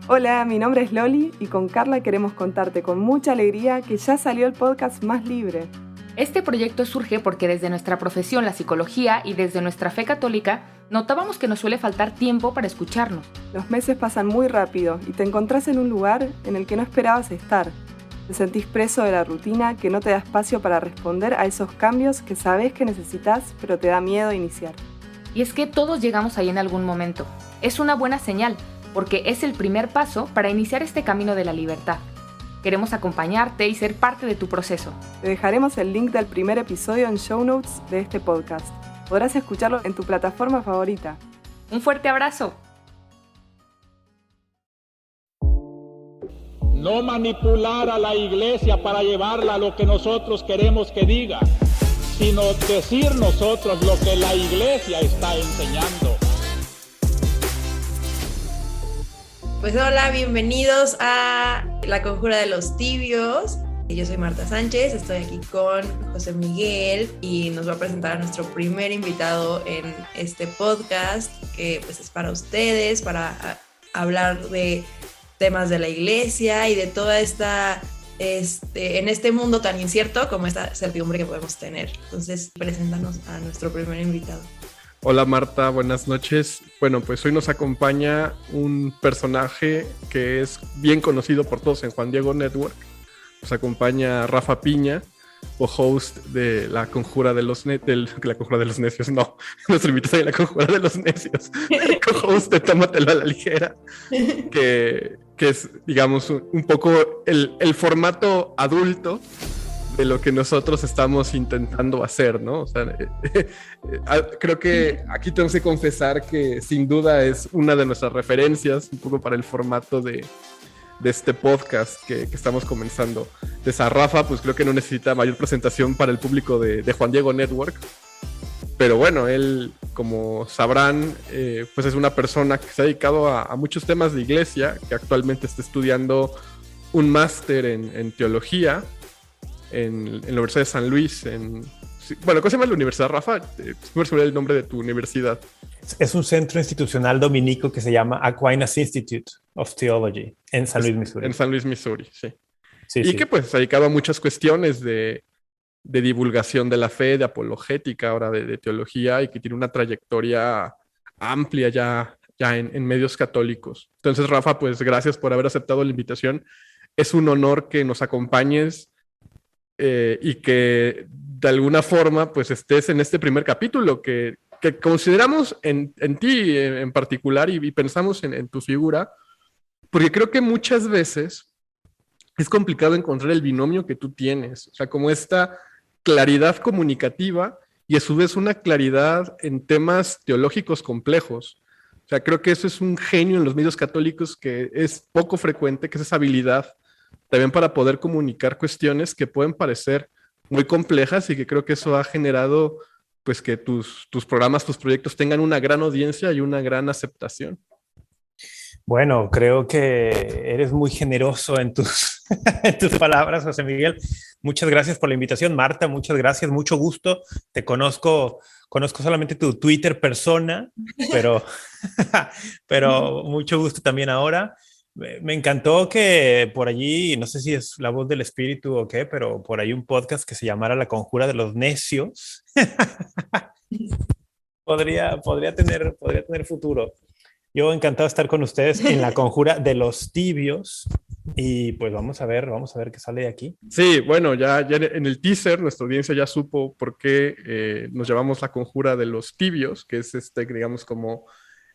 Hola, mi nombre es Loli y con Carla queremos contarte con mucha alegría que ya salió el podcast Más Libre. Este proyecto surge porque desde nuestra profesión, la psicología, y desde nuestra fe católica, notábamos que nos suele faltar tiempo para escucharnos. Los meses pasan muy rápido y te encontrás en un lugar en el que no esperabas estar. Te sentís preso de la rutina que no te da espacio para responder a esos cambios que sabés que necesitas, pero te da miedo iniciar. Y es que todos llegamos ahí en algún momento. Es una buena señal, porque es el primer paso para iniciar este camino de la libertad. Queremos acompañarte y ser parte de tu proceso. Te dejaremos el link del primer episodio en show notes de este podcast. Podrás escucharlo en tu plataforma favorita. ¡Un fuerte abrazo! No manipular a la iglesia para llevarla a lo que nosotros queremos que diga, sino decir nosotros lo que la iglesia está enseñando. Pues hola, bienvenidos a La Conjura de los Tibios. Yo soy Marta Sánchez, estoy aquí con José Miguel y nos va a presentar a nuestro primer invitado en este podcast que pues es para ustedes, para hablar de temas de la iglesia y de toda esta, en este mundo tan incierto como esta certidumbre que podemos tener. Entonces, preséntanos a nuestro primer invitado. Hola Marta, buenas noches. Bueno, pues hoy nos acompaña un personaje que es bien conocido por todos en Juan Diego Network. Nos acompaña Rafa Piña, co-host de La Conjura de los Necios, no, nuestro invitado de La Conjura de los Necios, co-host de Tómatelo a la Ligera, que es, digamos, un poco el formato adulto de lo que nosotros estamos intentando hacer, ¿no? O sea, creo que aquí tenemos que confesar que sin duda es una de nuestras referencias un poco para el formato de este podcast que estamos comenzando. Entonces a Rafa, pues creo que no necesita mayor presentación para el público de Juan Diego Network, pero bueno, él, como sabrán, pues es una persona que se ha dedicado a muchos temas de iglesia, que actualmente está estudiando un máster en teología en la Universidad de San Luis. Bueno, ¿cómo se llama la universidad, Rafa? ¿Puedes saber el nombre de tu universidad? Es un centro institucional dominico que se llama Aquinas Institute of Theology en San Luis, Missouri. En San Luis, Missouri, sí. Sí, y que pues se ha dedicado a muchas cuestiones de divulgación de la fe, de apologética, ahora de teología, y que tiene una trayectoria amplia ya en medios católicos. Entonces, Rafa, pues gracias por haber aceptado la invitación. Es un honor que nos acompañes y que de alguna forma pues estés en este primer capítulo que consideramos en ti en particular y pensamos en tu figura, porque creo que muchas veces es complicado encontrar el binomio que tú tienes, o sea, como esta claridad comunicativa y a su vez una claridad en temas teológicos complejos. O sea, creo que eso es un genio en los medios católicos que es poco frecuente, que es esa habilidad también para poder comunicar cuestiones que pueden parecer muy complejas y que creo que eso ha generado pues que tus programas, tus proyectos tengan una gran audiencia y una gran aceptación. Bueno, creo que eres muy generoso en tus, en tus palabras, José Miguel. Muchas gracias por la invitación, Marta. Muchas gracias, mucho gusto. Te conozco solamente tu Twitter persona, pero mucho gusto también ahora. Me encantó que por allí, no sé si es la voz del espíritu o qué, pero por ahí un podcast que se llamara La Conjura de los Necios. podría tener futuro. Yo encantado de estar con ustedes en La Conjura de los Tibios y pues vamos a ver qué sale de aquí. Sí, bueno, ya en el teaser nuestra audiencia ya supo por qué nos llamamos La Conjura de los Tibios, que es digamos, como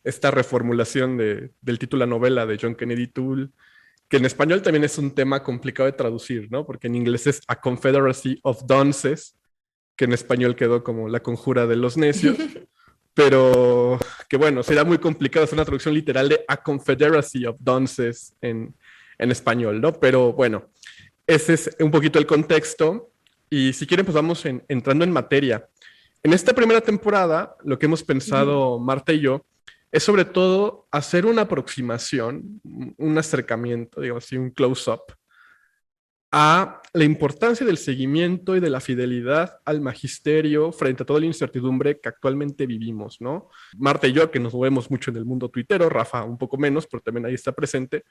esta reformulación del título de la novela de John Kennedy Toole, que en español también es un tema complicado de traducir, ¿no? Porque en inglés es A Confederacy of Dunces, que en español quedó como La Conjura de los Necios, pero que bueno, será muy complicado hacer una traducción literal de A Confederacy of Dunces en español, ¿no? Pero bueno, ese es un poquito el contexto, y si quieren pues vamos entrando en materia. En esta primera temporada, lo que hemos pensado Marta y yo, es sobre todo hacer una aproximación, un acercamiento, digamos así, un close-up a la importancia del seguimiento y de la fidelidad al magisterio frente a toda la incertidumbre que actualmente vivimos, ¿no? Marta y yo, que nos movemos mucho en el mundo tuitero, Rafa un poco menos, pero también ahí está presente,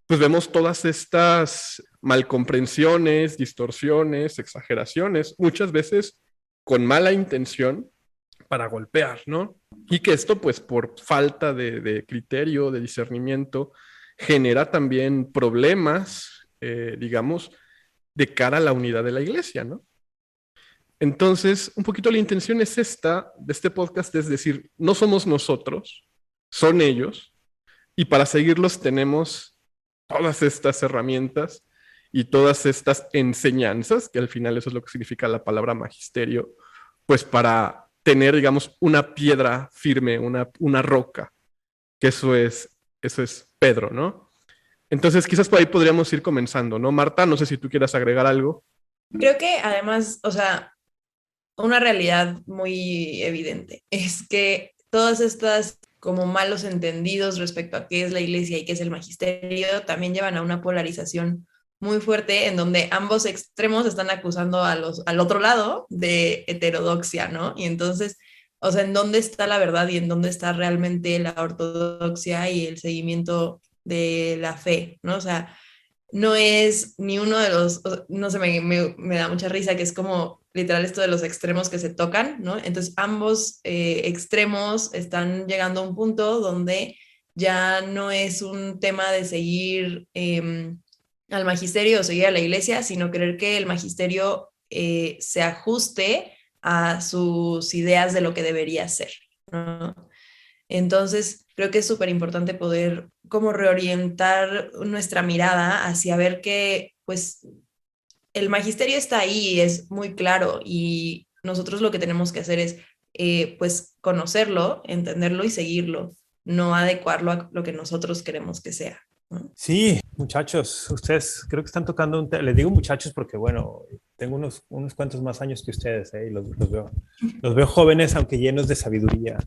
pues vemos todas estas malcomprensiones, distorsiones, exageraciones, muchas veces con mala intención para golpear, ¿no? Y que esto, pues por falta de criterio, de discernimiento, genera también problemas, digamos, de cara a la unidad de la iglesia, ¿no? Entonces, un poquito la intención es esta, de este podcast, es decir, no somos nosotros, son ellos, y para seguirlos tenemos todas estas herramientas y todas estas enseñanzas, que al final eso es lo que significa la palabra magisterio, pues para tener, digamos, una piedra firme, una roca, que eso es Pedro, ¿no? Entonces, quizás por ahí podríamos ir comenzando, ¿no? Marta, no sé si tú quieras agregar algo. Creo que además, o sea, una realidad muy evidente es que todas estas como malos entendidos respecto a qué es la iglesia y qué es el magisterio también llevan a una polarización muy fuerte en donde ambos extremos están acusando al otro lado de heterodoxia, ¿no? Y entonces, o sea, ¿en dónde está la verdad y en dónde está realmente la ortodoxia y el seguimiento de la fe, ¿no? O sea, no es ni uno de los, no sé, me da mucha risa que es como literal esto de los extremos que se tocan, ¿no? Entonces ambos extremos están llegando a un punto donde ya no es un tema de seguir al magisterio o seguir a la iglesia, sino creer que el magisterio se ajuste a sus ideas de lo que debería ser, ¿no? Entonces, creo que es súper importante poder como reorientar nuestra mirada hacia ver que, pues, el magisterio está ahí, es muy claro, y nosotros lo que tenemos que hacer es, pues, conocerlo, entenderlo y seguirlo, no adecuarlo a lo que nosotros queremos que sea, ¿no? Sí, muchachos, ustedes creo que están tocando les digo muchachos porque, bueno, tengo unos cuantos más años que ustedes, y los veo jóvenes, aunque llenos de sabiduría.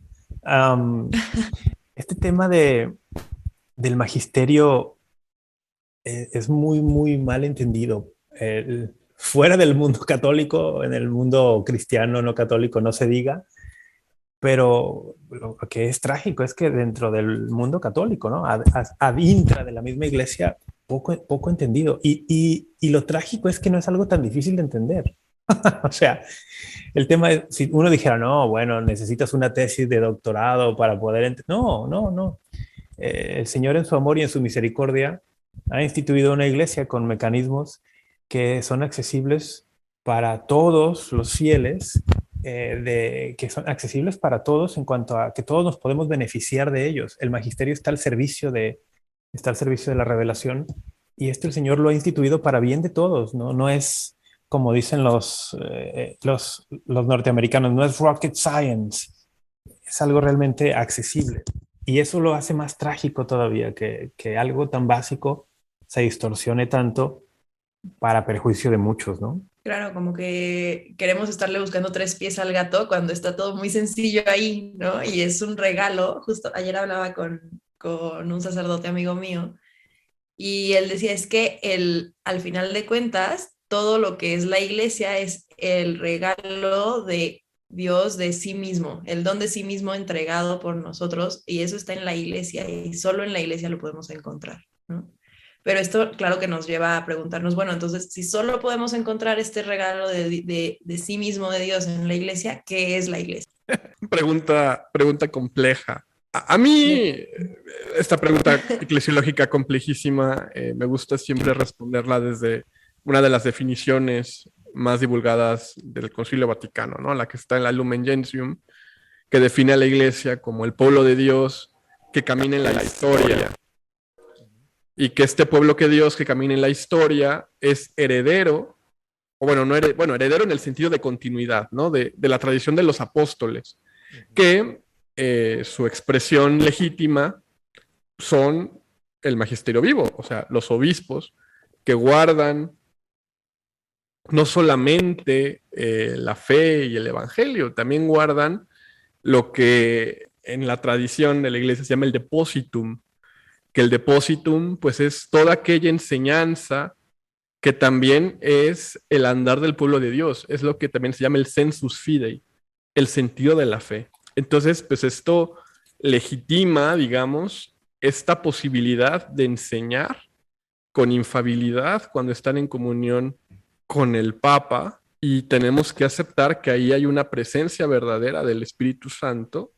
Este tema del magisterio es muy, muy mal entendido. Fuera del mundo católico, en el mundo cristiano no católico no se diga, pero lo que es trágico es que dentro del mundo católico, ¿no? Ad intra de la misma iglesia, poco entendido. Y lo trágico es que no es algo tan difícil de entender. O sea, el tema es, si uno dijera, no, bueno, necesitas una tesis de doctorado para poder entender. No. El Señor en su amor y en su misericordia ha instituido una iglesia con mecanismos que son accesibles para todos los fieles, que son accesibles para todos en cuanto a que todos nos podemos beneficiar de ellos. El magisterio está al servicio de la revelación, y esto el Señor lo ha instituido para bien de todos, ¿no? No es, como dicen los norteamericanos, no es rocket science, es algo realmente accesible. Y eso lo hace más trágico todavía, que algo tan básico se distorsione tanto para perjuicio de muchos, ¿no? Claro, como que queremos estarle buscando tres pies al gato cuando está todo muy sencillo ahí, ¿no? Y es un regalo. Justo ayer hablaba con un sacerdote amigo mío y él decía, es que al final de cuentas, todo lo que es la iglesia es el regalo de Dios de sí mismo, el don de sí mismo entregado por nosotros, y eso está en la iglesia y solo en la iglesia lo podemos encontrar, ¿no? Pero esto, claro que nos lleva a preguntarnos, bueno, entonces, si solo podemos encontrar este regalo de sí mismo de Dios en la iglesia, ¿qué es la iglesia? Pregunta compleja. A mí, esta pregunta eclesiológica complejísima, me gusta siempre responderla desde una de las definiciones más divulgadas del Concilio Vaticano, ¿no? La que está en la Lumen Gentium, que define a la iglesia como el pueblo de Dios que camina en la historia. Y que este pueblo que Dios que camina en la historia es heredero, o heredero en el sentido de continuidad, ¿no? De la tradición de los apóstoles, que su expresión legítima son el magisterio vivo, o sea, los obispos que guardan no solamente la fe y el evangelio, también guardan lo que en la tradición de la iglesia se llama el depositum, que el depositum pues es toda aquella enseñanza que también es el andar del pueblo de Dios, es lo que también se llama el sensus fidei, el sentido de la fe. Entonces, pues esto legitima, digamos, esta posibilidad de enseñar con infalibilidad cuando están en comunión con el Papa, y tenemos que aceptar que ahí hay una presencia verdadera del Espíritu Santo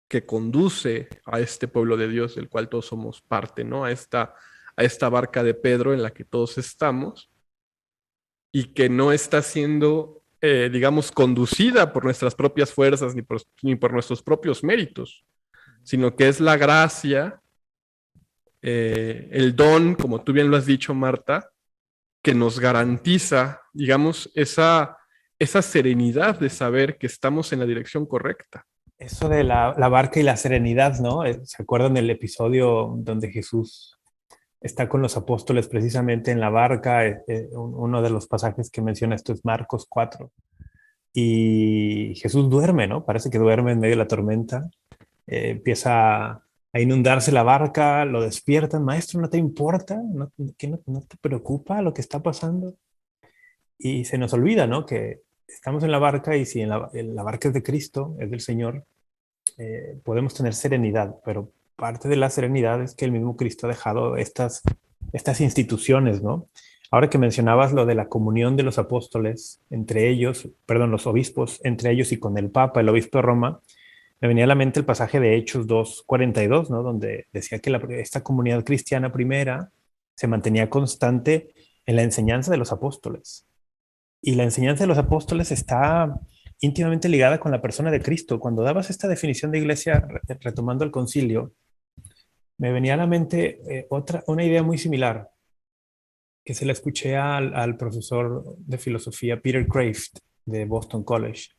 que conduce a este pueblo de Dios del cual todos somos parte, ¿no? A esta barca de Pedro en la que todos estamos, y que no está siendo, digamos, conducida por nuestras propias fuerzas ni por nuestros propios méritos, sino que es la gracia, el don, como tú bien lo has dicho, Marta, que nos garantiza, digamos, esa serenidad de saber que estamos en la dirección correcta. Eso de la barca y la serenidad, ¿no? ¿Se acuerdan del episodio donde Jesús está con los apóstoles precisamente en la barca? Uno de los pasajes que menciona esto es Marcos 4. Y Jesús duerme, ¿no? Parece que duerme en medio de la tormenta. Empieza a inundarse la barca, lo despiertan. Maestro, ¿no te importa? ¿No te preocupa lo que está pasando? Y se nos olvida, ¿no? Que estamos en la barca, y si en la barca es de Cristo, es del Señor, podemos tener serenidad, pero parte de la serenidad es que el mismo Cristo ha dejado estas instituciones, ¿no? Ahora que mencionabas lo de la comunión de los apóstoles entre ellos, perdón, los obispos entre ellos y con el Papa, el obispo de Roma, me venía a la mente el pasaje de Hechos 2:42, ¿no? Donde decía que esta comunidad cristiana primera se mantenía constante en la enseñanza de los apóstoles. Y la enseñanza de los apóstoles está íntimamente ligada con la persona de Cristo. Cuando dabas esta definición de iglesia, retomando el concilio, me venía a la mente una idea muy similar, que se la escuché al profesor de filosofía Peter Kraft de Boston College.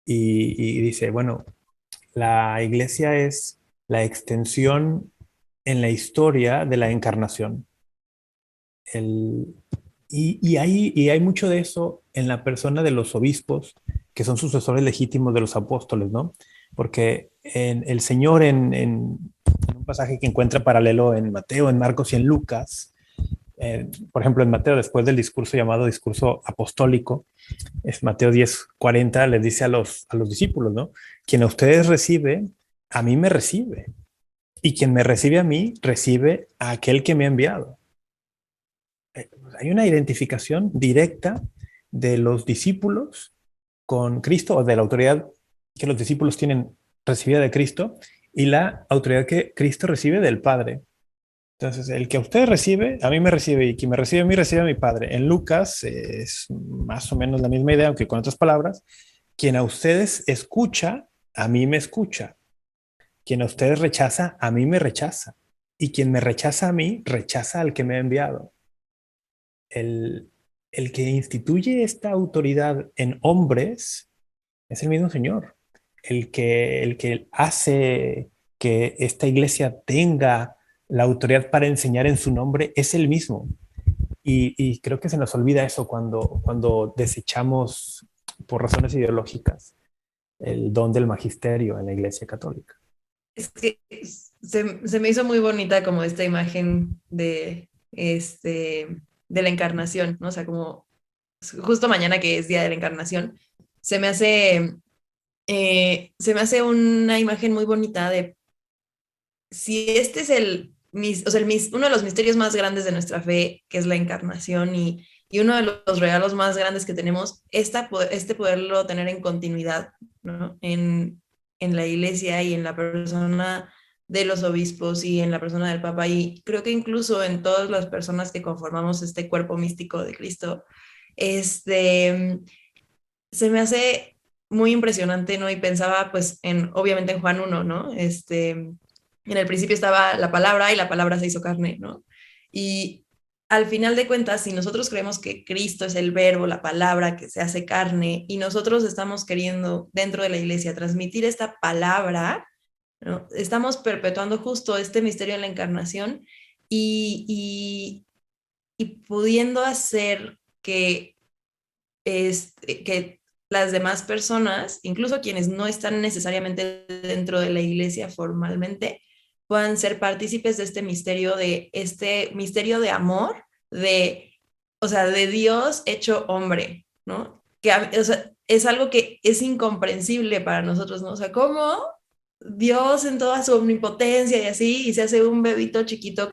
Y dice, bueno, la iglesia es la extensión en la historia de la encarnación. Y hay mucho de eso en la persona de los obispos, que son sucesores legítimos de los apóstoles, ¿no? Porque el Señor en un pasaje que encuentra paralelo en Mateo, en Marcos y en Lucas, por ejemplo, en Mateo, después del discurso llamado discurso apostólico, es Mateo 10:40, les dice a los discípulos, ¿no? Quien a ustedes recibe, a mí me recibe. Y quien me recibe a mí, recibe a aquel que me ha enviado. Hay una identificación directa de los discípulos con Cristo, o de la autoridad que los discípulos tienen recibida de Cristo, y la autoridad que Cristo recibe del Padre. Entonces, el que a usted recibe, a mí me recibe, y quien me recibe a mí, recibe a mi Padre. En Lucas es más o menos la misma idea, aunque con otras palabras. Quien a ustedes escucha, a mí me escucha. Quien a ustedes rechaza, a mí me rechaza. Y quien me rechaza a mí, rechaza al que me ha enviado. El que instituye esta autoridad en hombres es el mismo Señor. El que hace que esta iglesia tenga la autoridad para enseñar en su nombre es el mismo. Y creo que se nos olvida eso cuando desechamos, por razones ideológicas, el don del magisterio en la Iglesia Católica. Es que se me hizo muy bonita como esta imagen de la encarnación, ¿no? O sea, como justo mañana, que es Día de la Encarnación, se me hace una imagen muy bonita de si este es uno de los misterios más grandes de nuestra fe, que es la encarnación, y uno de los regalos más grandes que tenemos, poderlo tener en continuidad, ¿no? En la iglesia y en la persona de los obispos y en la persona del Papa, y creo que incluso en todas las personas que conformamos este cuerpo místico de Cristo, se me hace muy impresionante, ¿no? Y pensaba pues obviamente en Juan 1, ¿no? En el principio estaba la palabra, y la palabra se hizo carne, ¿no? Y al final de cuentas, si nosotros creemos que Cristo es el verbo, la palabra que se hace carne, y nosotros estamos queriendo dentro de la iglesia transmitir esta palabra, ¿no? Estamos perpetuando justo este misterio de la encarnación, y pudiendo hacer que las demás personas, incluso quienes no están necesariamente dentro de la iglesia formalmente, puedan ser partícipes de este misterio de amor, de o sea, de Dios hecho hombre, ¿no? O sea, es algo que es incomprensible para nosotros, ¿no? O sea, ¿cómo Dios en toda su omnipotencia y así, y se hace un bebito chiquito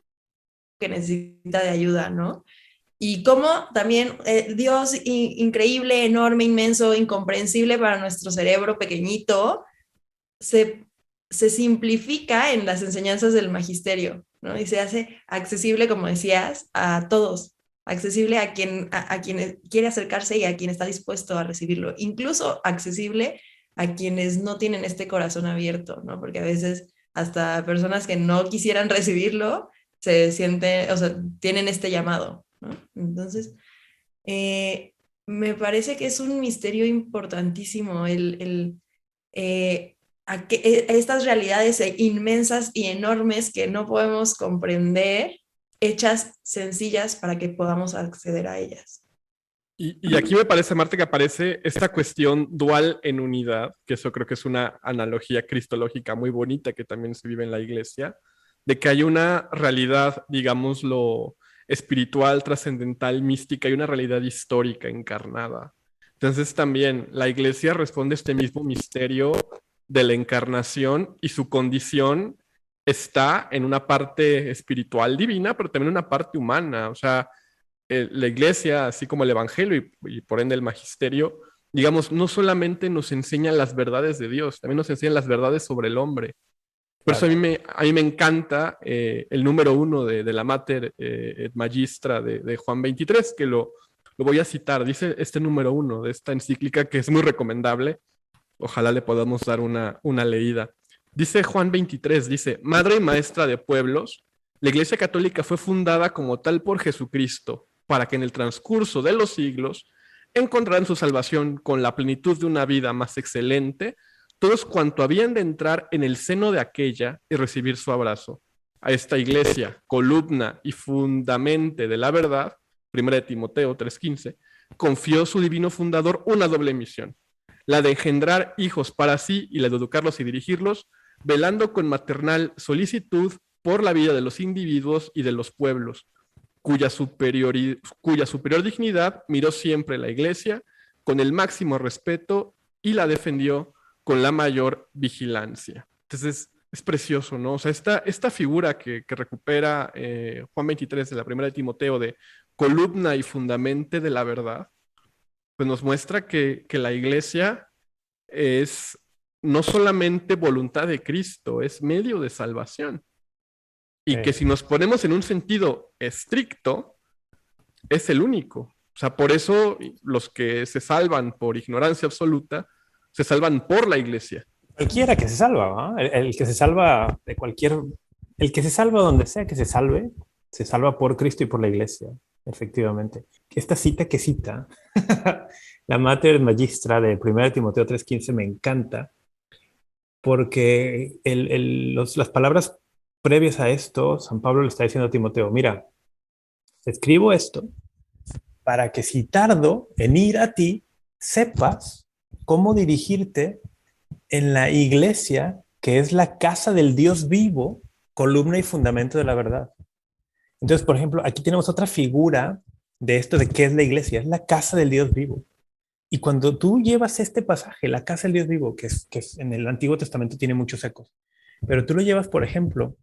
que necesita de ayuda, ¿no? Y cómo también Dios increíble, enorme, inmenso, incomprensible para nuestro cerebro pequeñito, se, se simplifica en las enseñanzas del magisterio, ¿no? Y se hace accesible, como decías, a todos, accesible a quien quiere acercarse y a quien está dispuesto a recibirlo, incluso accesible a quienes no tienen este corazón abierto, ¿no? Porque a veces hasta personas que no quisieran recibirlo se sienten, o sea, tienen este llamado, ¿no? Entonces, me parece que es un misterio importantísimo estas realidades inmensas y enormes que no podemos comprender, hechas sencillas para que podamos acceder a ellas. Y aquí me parece, Marta, que aparece esta cuestión dual en unidad, que eso creo que es una analogía cristológica muy bonita que también se vive en la iglesia, de que hay una realidad, digámoslo, espiritual, trascendental, mística, y una realidad histórica encarnada. Entonces también la iglesia responde a este mismo misterio de la encarnación y su condición está en una parte espiritual divina, pero también en una parte humana. O sea, la iglesia, así como el evangelio y por ende el magisterio, digamos, no solamente nos enseña las verdades de Dios, también nos enseña las verdades sobre el hombre. Por eso a mí me encanta el número 1 de la Mater et Magistra de Juan 23, que lo voy a citar. Dice este número 1 de esta encíclica, que es muy recomendable. Ojalá le podamos dar una leída. Dice Juan 23, dice: Madre y maestra de pueblos, la Iglesia Católica fue fundada como tal por Jesucristo, para que en el transcurso de los siglos encontraran su salvación con la plenitud de una vida más excelente, todos cuanto habían de entrar en el seno de aquella y recibir su abrazo. A esta iglesia, columna y fundamento de la verdad, 1 Timoteo 3:15, confió su divino fundador una doble misión: la de engendrar hijos para sí y la de educarlos y dirigirlos, velando con maternal solicitud por la vida de los individuos y de los pueblos, cuya superior dignidad miró siempre la iglesia con el máximo respeto y la defendió con la mayor vigilancia. Entonces es precioso, ¿no? O sea, esta figura que recupera Juan 23 de la 1 de Timoteo, de columna y fundamento de la verdad, pues nos muestra que la iglesia es no solamente voluntad de Cristo, es medio de salvación. Y que si nos ponemos en un sentido estricto, es el único. O sea, por eso los que se salvan por ignorancia absoluta, se salvan por la iglesia. Cualquiera que se salva, ¿no? El que se salva de cualquier... El que se salva donde sea que se salva por Cristo y por la iglesia, efectivamente. Esta cita que cita, la Mater Magistra de 1 Timoteo 3:15, me encanta, porque las palabras previas a esto, San Pablo le está diciendo a Timoteo: mira, te escribo esto para que si tardo en ir a ti, sepas cómo dirigirte en la iglesia, que es la casa del Dios vivo, columna y fundamento de la verdad. Entonces, por ejemplo, aquí tenemos otra figura de esto de qué es la iglesia. Es la casa del Dios vivo. Y cuando tú llevas este pasaje, la casa del Dios vivo, que en el Antiguo Testamento tiene muchos ecos, pero tú lo llevas, por ejemplo,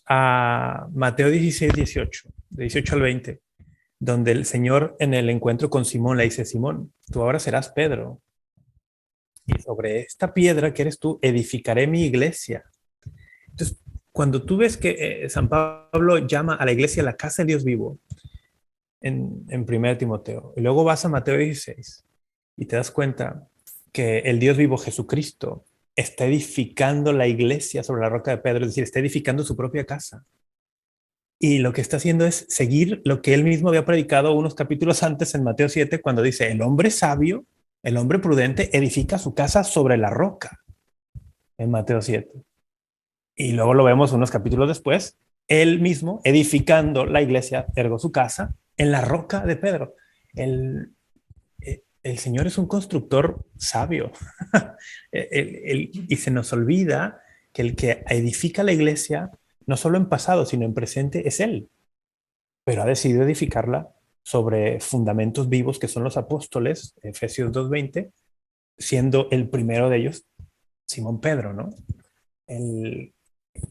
a Mateo 16:18, de 18 al 20, donde el Señor en el encuentro con Simón le dice: Simón, tú ahora serás Pedro, y sobre esta piedra que eres tú edificaré mi iglesia. Entonces, cuando tú ves que San Pablo llama a la iglesia la casa del Dios vivo en 1 Timoteo, y luego vas a Mateo 16 y te das cuenta que el Dios vivo, Jesucristo, está edificando la iglesia sobre la roca de Pedro, es decir, está edificando su propia casa. Y lo que está haciendo es seguir lo que él mismo había predicado unos capítulos antes en Mateo 7, cuando dice: el hombre sabio, el hombre prudente edifica su casa sobre la roca, en Mateo 7. Y luego lo vemos unos capítulos después, él mismo edificando la iglesia, ergo su casa, en la roca de Pedro. El Señor es un constructor sabio. Y se nos olvida que el que edifica la iglesia, no solo en pasado, sino en presente, es Él. Pero ha decidido edificarla sobre fundamentos vivos que son los apóstoles, Efesios 2:20, siendo el primero de ellos Simón Pedro, ¿no?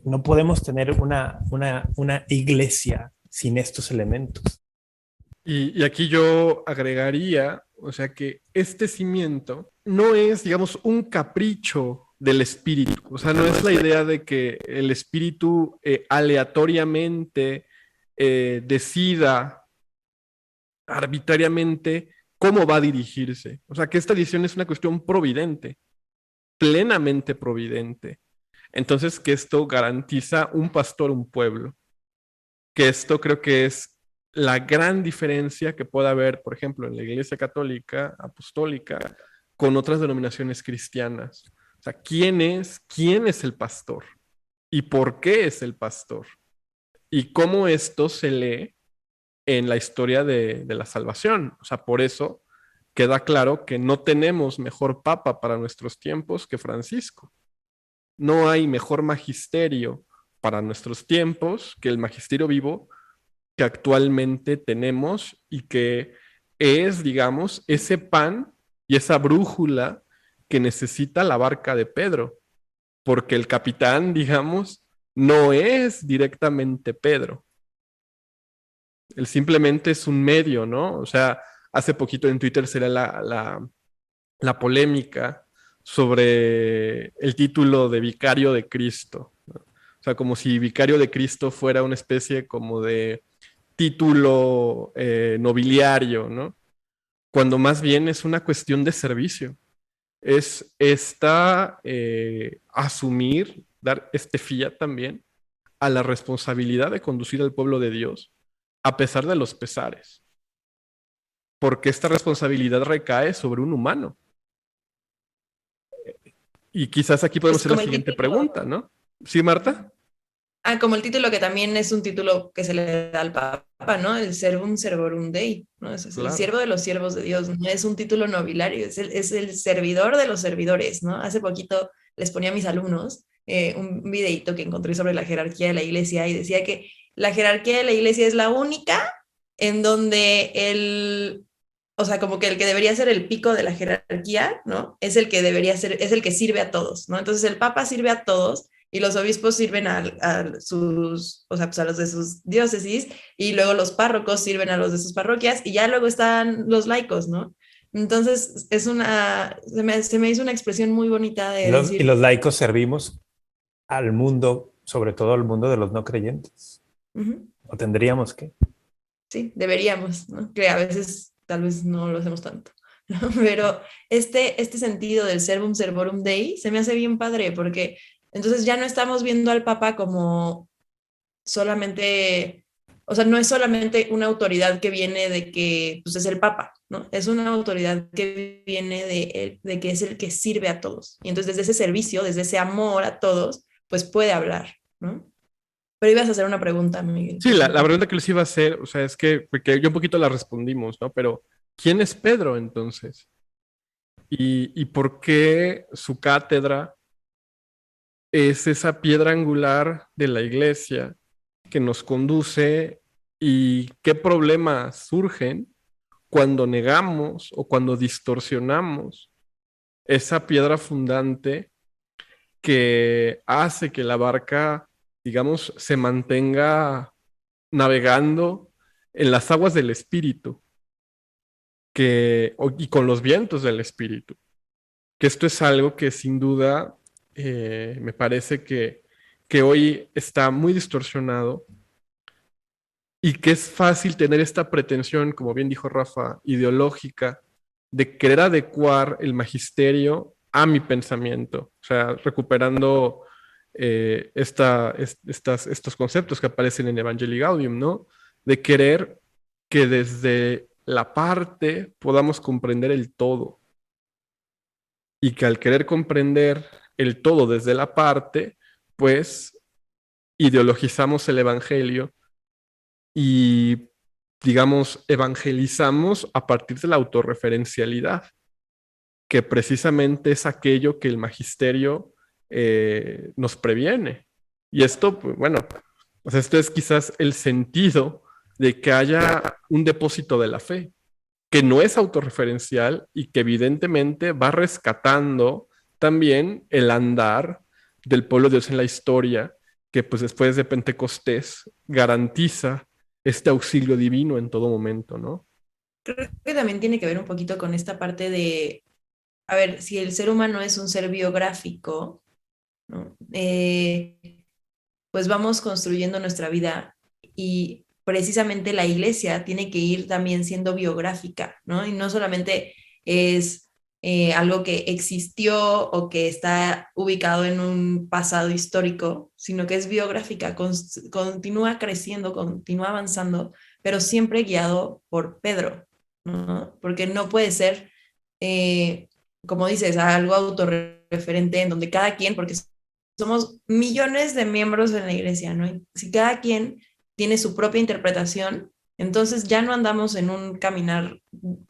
No podemos tener una iglesia sin estos elementos. Y aquí yo agregaría, o sea, que este cimiento no es, digamos, un capricho del espíritu. O sea, no es la idea de que el espíritu aleatoriamente decida arbitrariamente cómo va a dirigirse. O sea, que esta decisión es una cuestión providente, plenamente providente. Entonces, que esto garantiza un pastor, un pueblo. Que esto creo que es la gran diferencia que puede haber, por ejemplo, en la Iglesia Católica, Apostólica, con otras denominaciones cristianas. O sea, ¿quién es el pastor? ¿Y por qué es el pastor? Y cómo esto se lee en la historia de la salvación. O sea, por eso queda claro que no tenemos mejor papa para nuestros tiempos que Francisco. No hay mejor magisterio para nuestros tiempos que el magisterio vivo que actualmente tenemos y que es, digamos, ese pan y esa brújula que necesita la barca de Pedro, porque el capitán, digamos, no es directamente Pedro. Él simplemente es un medio, ¿no? O sea, hace poquito en Twitter será la polémica sobre el título de vicario de Cristo, ¿no? O sea, como si vicario de Cristo fuera una especie como de título nobiliario, ¿no? Cuando más bien es una cuestión de servicio. Es asumir, dar este fiat también a la responsabilidad de conducir al pueblo de Dios a pesar de los pesares. Porque esta responsabilidad recae sobre un humano. Y quizás aquí podemos hacer la siguiente pregunta, ¿no? ¿Sí, Marta? Como el título que también es un título que se le da al Papa, ¿no? El Servum Servorum Dei, ¿no? Es claro. El siervo de los siervos de Dios, no es un título nobiliario, es el servidor de los servidores, ¿no? Hace poquito les ponía a mis alumnos un videíto que encontré sobre la jerarquía de la iglesia y decía que la jerarquía de la iglesia es la única en donde o sea, como que el que debería ser el pico de la jerarquía, ¿no? Es el que debería ser, es el que sirve a todos, ¿no? Entonces el Papa sirve a todos y los obispos sirven a sus, o sea, pues a los de sus diócesis, y luego los párrocos sirven a los de sus parroquias, y ya luego están los laicos, ¿no? Entonces se me hizo una expresión muy bonita de decir... Y los laicos servimos al mundo, sobre todo al mundo de los no creyentes. ¿O tendríamos que? Sí, deberíamos, ¿no? Que a veces tal vez no lo hacemos tanto, ¿no? Pero este sentido del Servum Servorum Dei se me hace bien padre, porque entonces ya no estamos viendo al Papa como solamente, o sea, no es solamente una autoridad que viene de que pues, es el Papa, ¿no? Es una autoridad que viene de que es el que sirve a todos. Y entonces desde ese servicio, desde ese amor a todos, pues puede hablar, ¿no? Pero ibas a hacer una pregunta, Miguel. Sí, la pregunta que les iba a hacer, o sea, es que, porque yo un poquito la respondimos, ¿no? Pero, ¿quién es Pedro entonces? ¿Y por qué su cátedra es esa piedra angular de la iglesia que nos conduce, y qué problemas surgen cuando negamos o cuando distorsionamos esa piedra fundante que hace que la barca, digamos, se mantenga navegando en las aguas del espíritu y con los vientos del espíritu? Que esto es algo que sin duda me parece que hoy está muy distorsionado, y que es fácil tener esta pretensión, como bien dijo Rafa, ideológica, de querer adecuar el magisterio a mi pensamiento. O sea, recuperando estos conceptos que aparecen en Evangelii Gaudium, ¿no? De querer que desde la parte podamos comprender el todo. Y que al querer comprender el todo desde la parte, pues ideologizamos el evangelio y, digamos, evangelizamos a partir de la autorreferencialidad, que precisamente es aquello que el magisterio nos previene. Y esto, pues, bueno, pues esto es quizás el sentido de que haya un depósito de la fe, que no es autorreferencial y que evidentemente va rescatando también el andar del pueblo de Dios en la historia, que pues después de Pentecostés garantiza este auxilio divino en todo momento, ¿no? Creo que también tiene que ver un poquito con esta parte de, a ver, si el ser humano es un ser biográfico, ¿no? Pues vamos construyendo nuestra vida y precisamente la iglesia tiene que ir también siendo biográfica, ¿no? Y no solamente es algo que existió o que está ubicado en un pasado histórico, sino que es biográfica, continúa creciendo, continúa avanzando, pero siempre guiado por Pedro, ¿no? Porque no puede ser, como dices, algo autorreferente en donde cada quien, porque somos millones de miembros en la iglesia, ¿no? Y si cada quien tiene su propia interpretación, entonces ya no andamos en un caminar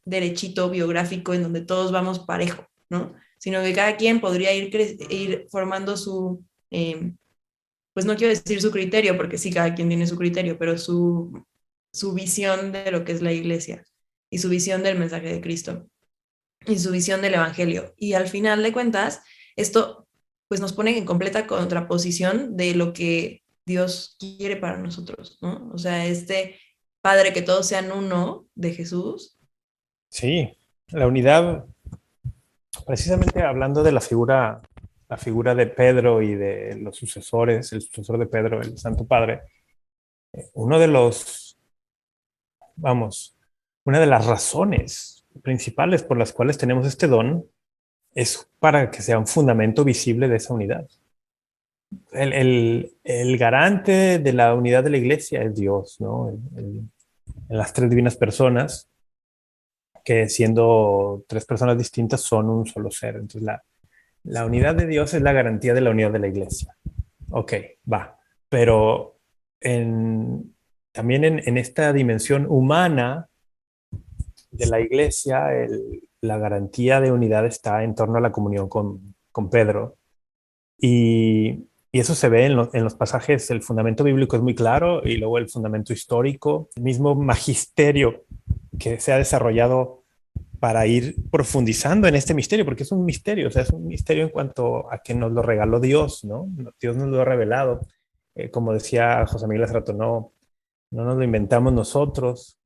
derechito biográfico en donde todos vamos parejo, ¿no? Sino que cada quien podría ir formando su, pues no quiero decir su criterio, porque sí, cada quien tiene su criterio, pero su visión de lo que es la iglesia y su visión del mensaje de Cristo y su visión del evangelio. Y al final de cuentas, esto pues nos pone en completa contraposición de lo que Dios quiere para nosotros, ¿no? O sea, este Padre que todos sean uno de Jesús. Sí, la unidad, precisamente hablando de la figura de Pedro y de los sucesores, el sucesor de Pedro, el Santo Padre, una de las razones principales por las cuales tenemos este don es para que sea un fundamento visible de esa unidad. El garante de la unidad de la iglesia es Dios, ¿no? En las tres divinas personas, que siendo tres personas distintas son un solo ser. Entonces la unidad de Dios es la garantía de la unidad de la iglesia. Ok, va. Pero también en esta dimensión humana de la iglesia, la garantía de unidad está en torno a la comunión con Pedro. Y eso se ve en los pasajes. El fundamento bíblico es muy claro y luego el fundamento histórico, el mismo magisterio que se ha desarrollado para ir profundizando en este misterio, porque es un misterio, o sea, es un misterio en cuanto a que nos lo regaló Dios, ¿no? Dios nos lo ha revelado. Como decía José Miguel hace rato, no nos lo inventamos nosotros.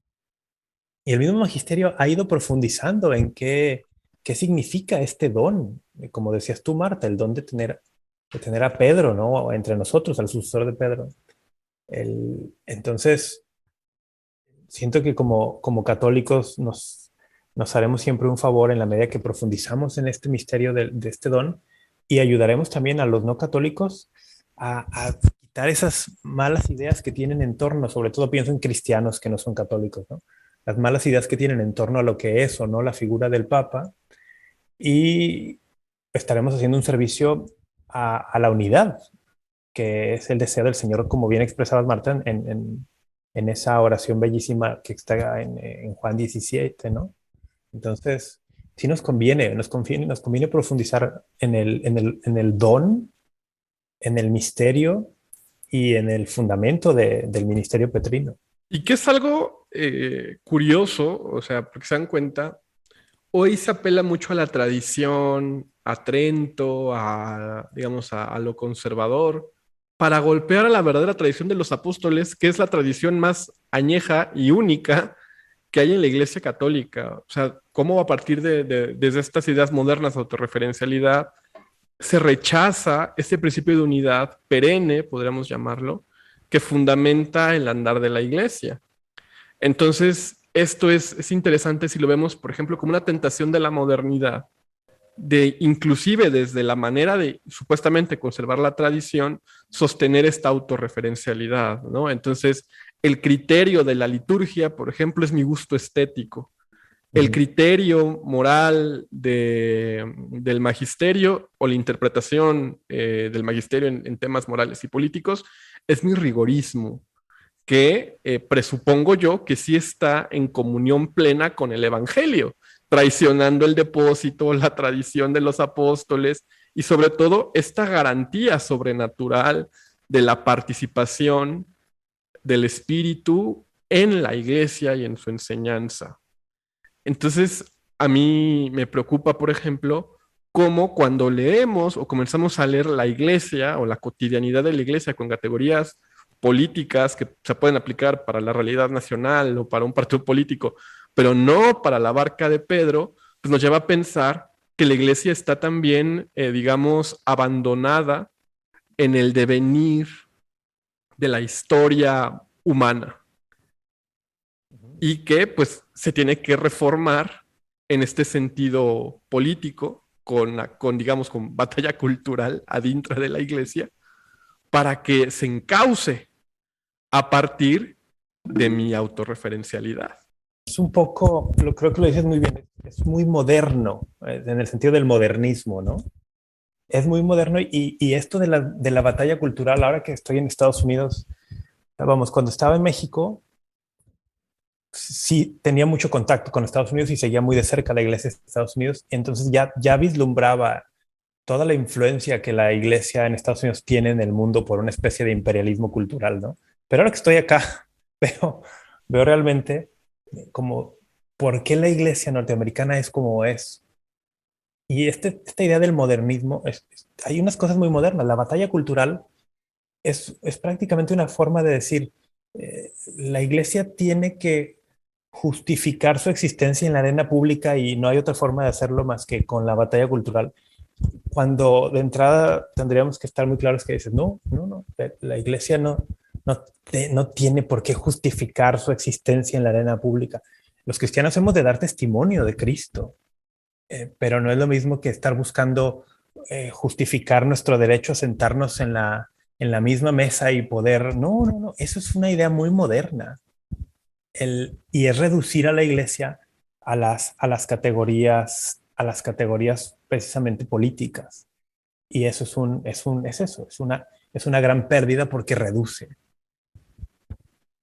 Y el mismo magisterio ha ido profundizando en qué significa este don. Como decías tú, Marta, el don de tener a Pedro, ¿no? Entre nosotros, al sucesor de Pedro. Entonces, siento que como católicos nos haremos siempre un favor en la medida que profundizamos en este misterio de este don y ayudaremos también a los no católicos a quitar esas malas ideas que tienen en torno, sobre todo pienso en cristianos que no son católicos, ¿no? Las malas ideas que tienen en torno a lo que es o no la figura del Papa, y estaremos haciendo un servicio a la unidad, que es el deseo del Señor, como bien expresabas, Marta, en esa oración bellísima que está en Juan 17, ¿no? Entonces, sí nos conviene profundizar en el don, en el misterio y en el fundamento del ministerio petrino. Y que es algo curioso, o sea, porque se dan cuenta, hoy se apela mucho a la tradición, a Trento, digamos, a lo conservador, para golpear a la verdadera tradición de los apóstoles, que es la tradición más añeja y única que hay en la Iglesia Católica. O sea, cómo a partir desde estas ideas modernas de autorreferencialidad se rechaza ese principio de unidad perenne, podríamos llamarlo, que fundamenta el andar de la Iglesia. Entonces, esto es interesante si lo vemos, por ejemplo, como una tentación de la modernidad, de inclusive desde la manera de supuestamente conservar la tradición, sostener esta autorreferencialidad, ¿no? Entonces, el criterio de la liturgia, por ejemplo, es mi gusto estético. El criterio moral del magisterio o la interpretación del magisterio en temas morales y políticos es mi rigorismo, que presupongo yo que sí está en comunión plena con el Evangelio, traicionando el depósito, la tradición de los apóstoles y sobre todo esta garantía sobrenatural de la participación del Espíritu en la iglesia y en su enseñanza. Entonces, a mí me preocupa, por ejemplo, cómo cuando leemos o comenzamos a leer la iglesia o la cotidianidad de la iglesia con categorías políticas que se pueden aplicar para la realidad nacional o para un partido político, pero no para la barca de Pedro, pues nos lleva a pensar que la iglesia está también, digamos, abandonada en el devenir de la historia humana y que pues se tiene que reformar en este sentido político digamos, con batalla cultural adentro de la iglesia para que se encauce a partir de mi autorreferencialidad. Es un poco, creo que lo dices muy bien, es muy moderno, en el sentido del modernismo, ¿no? Es muy moderno y esto de la batalla cultural, ahora que estoy en Estados Unidos, vamos, cuando estaba en México, sí tenía mucho contacto con Estados Unidos y seguía muy de cerca la iglesia de Estados Unidos, y entonces ya vislumbraba toda la influencia que la iglesia en Estados Unidos tiene en el mundo por una especie de imperialismo cultural, ¿no? Pero ahora que estoy acá, veo realmente como por qué la iglesia norteamericana es como es. Y esta idea del modernismo, hay unas cosas muy modernas. La batalla cultural es prácticamente una forma de decir, la iglesia tiene que justificar su existencia en la arena pública y no hay otra forma de hacerlo más que con la batalla cultural. Cuando de entrada tendríamos que estar muy claros que dices, no, la iglesia no tiene por qué justificar su existencia en la arena pública. Los cristianos hemos de dar testimonio de Cristo, pero no es lo mismo que estar buscando justificar nuestro derecho a sentarnos en la misma mesa y poder... No, eso es una idea muy moderna. Y es reducir a la iglesia a las categorías precisamente políticas. Y eso es una gran pérdida porque reduce.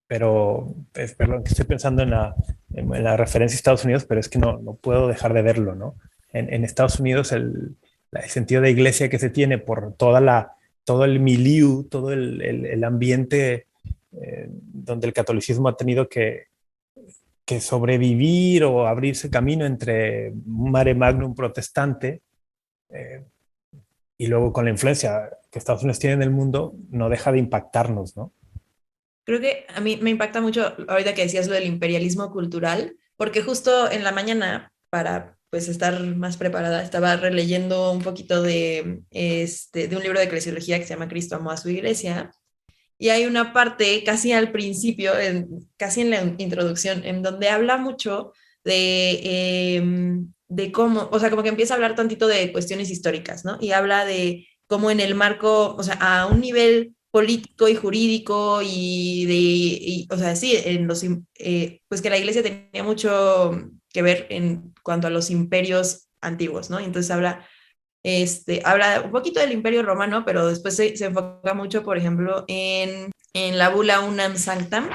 Pero, perdón, que estoy pensando en la referencia a Estados Unidos, pero es que no puedo dejar de verlo, ¿no? En Estados Unidos el sentido de iglesia que se tiene por todo el milieu, todo el ambiente donde el catolicismo ha tenido que sobrevivir o abrirse camino entre un mare magnum protestante y luego con la influencia que Estados Unidos tiene en el mundo, no deja de impactarnos, ¿no? Creo que a mí me impacta mucho ahorita que decías lo del imperialismo cultural, porque justo en la mañana, para pues estar más preparada, estaba releyendo un poquito de un libro de eclesiología que se llama Cristo amó a su iglesia, y hay una parte casi al principio, casi en la introducción, en donde habla mucho de cómo, o sea, como que empieza a hablar tantito de cuestiones históricas, ¿no? Y habla de cómo en el marco, o sea, a un nivel político y jurídico o sea, sí, pues que la iglesia tenía mucho que ver en cuanto a los imperios antiguos, ¿no? Y entonces habla un poquito del Imperio Romano, pero después se enfoca mucho, por ejemplo, en la bula Unam Sanctam,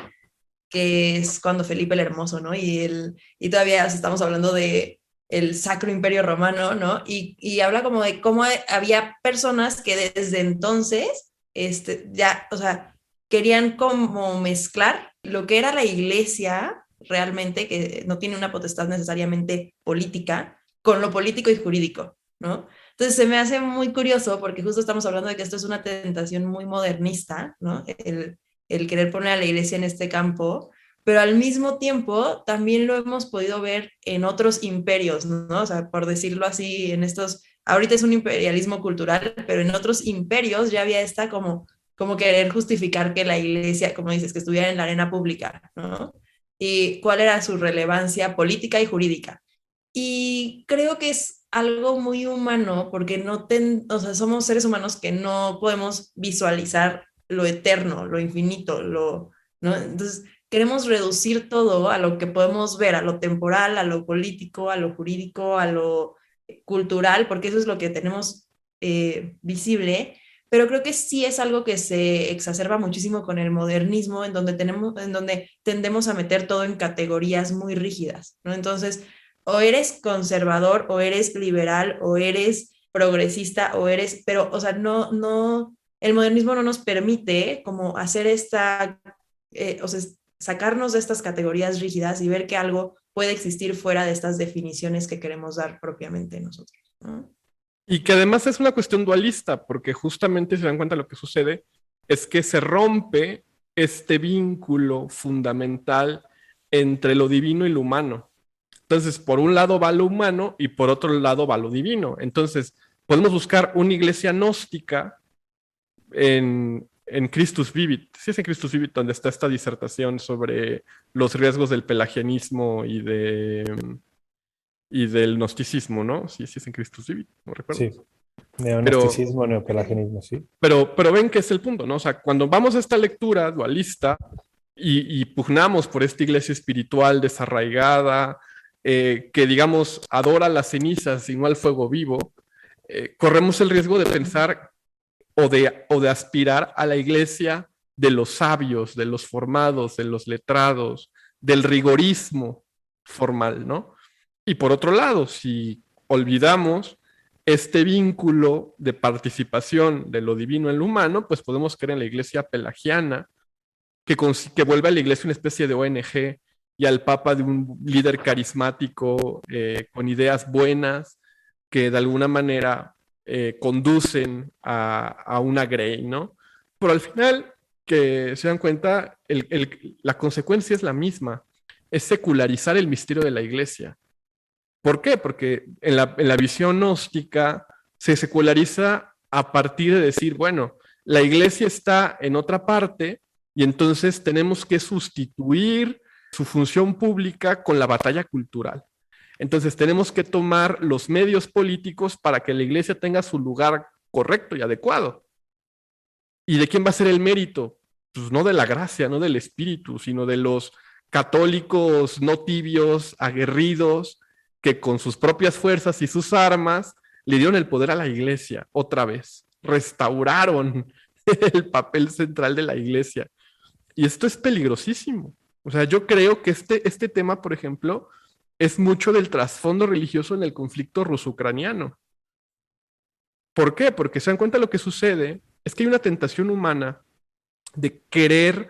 que es cuando Felipe el Hermoso, ¿no? Y todavía estamos hablando de el Sacro Imperio Romano, ¿no? Y habla como de cómo había personas que desde entonces ya, o sea, querían como mezclar lo que era la iglesia realmente, que no tiene una potestad necesariamente política, con lo político y jurídico, ¿no? Entonces se me hace muy curioso porque justo estamos hablando de que esto es una tentación muy modernista, ¿no? El querer poner a la iglesia en este campo, pero al mismo tiempo también lo hemos podido ver en otros imperios, ¿no? O sea, por decirlo así, ahorita es un imperialismo cultural, pero en otros imperios ya había esta como querer justificar que la iglesia, como dices, que estuviera en la arena pública, ¿no? Y cuál era su relevancia política y jurídica. Y creo que es algo muy humano porque o sea, somos seres humanos que no podemos visualizar lo eterno, lo infinito, ¿no? Entonces, queremos reducir todo a lo que podemos ver, a lo temporal, a lo político, a lo jurídico, a lo cultural, porque eso es lo que tenemos visible, pero creo que sí es algo que se exacerba muchísimo con el modernismo, en donde tendemos a meter todo en categorías muy rígidas, ¿no? Entonces, o eres conservador, o eres liberal, o eres progresista, pero, o sea, el modernismo no nos permite como hacer o sea, sacarnos de estas categorías rígidas y ver que algo puede existir fuera de estas definiciones que queremos dar propiamente nosotros, ¿no? Y que además es una cuestión dualista, porque justamente si se dan cuenta lo que sucede es que se rompe este vínculo fundamental entre lo divino y lo humano. Entonces, por un lado va lo humano y por otro lado va lo divino. Entonces, podemos buscar una iglesia gnóstica en Christus Vivit. Sí, es en Christus Vivit donde está esta disertación sobre los riesgos del pelagianismo y del gnosticismo, ¿no? Sí, es en Christus Vivit, no recuerdo. Sí, neognosticismo, neopelagianismo, sí. Pero ven que es el punto, ¿no? O sea, cuando vamos a esta lectura dualista y pugnamos por esta iglesia espiritual desarraigada, que digamos adora las cenizas y no al fuego vivo, corremos el riesgo de pensar o de aspirar a la iglesia de los sabios, de los formados, de los letrados, del rigorismo formal, ¿no? Y por otro lado, si olvidamos este vínculo de participación de lo divino en lo humano, pues podemos creer en la iglesia pelagiana, que vuelve a la iglesia una especie de ONG y al papa de un líder carismático con ideas buenas que de alguna manera conducen a una Grey, ¿no? Pero al final, que se dan cuenta, la consecuencia es la misma, es secularizar el misterio de la iglesia. ¿Por qué? Porque en la visión gnóstica se seculariza a partir de decir, bueno, la iglesia está en otra parte y entonces tenemos que sustituir su función pública con la batalla cultural. Entonces tenemos que tomar los medios políticos para que la iglesia tenga su lugar correcto y adecuado. ¿Y de quién va a ser el mérito? Pues no de la gracia, no del espíritu, sino de los católicos no tibios, aguerridos, que con sus propias fuerzas y sus armas le dieron el poder a la iglesia otra vez, restauraron el papel central de la iglesia. Y esto es peligrosísimo. O sea, yo creo que este tema, por ejemplo, es mucho del trasfondo religioso en el conflicto ruso-ucraniano. ¿Por qué? Porque se dan cuenta lo que sucede es que hay una tentación humana de querer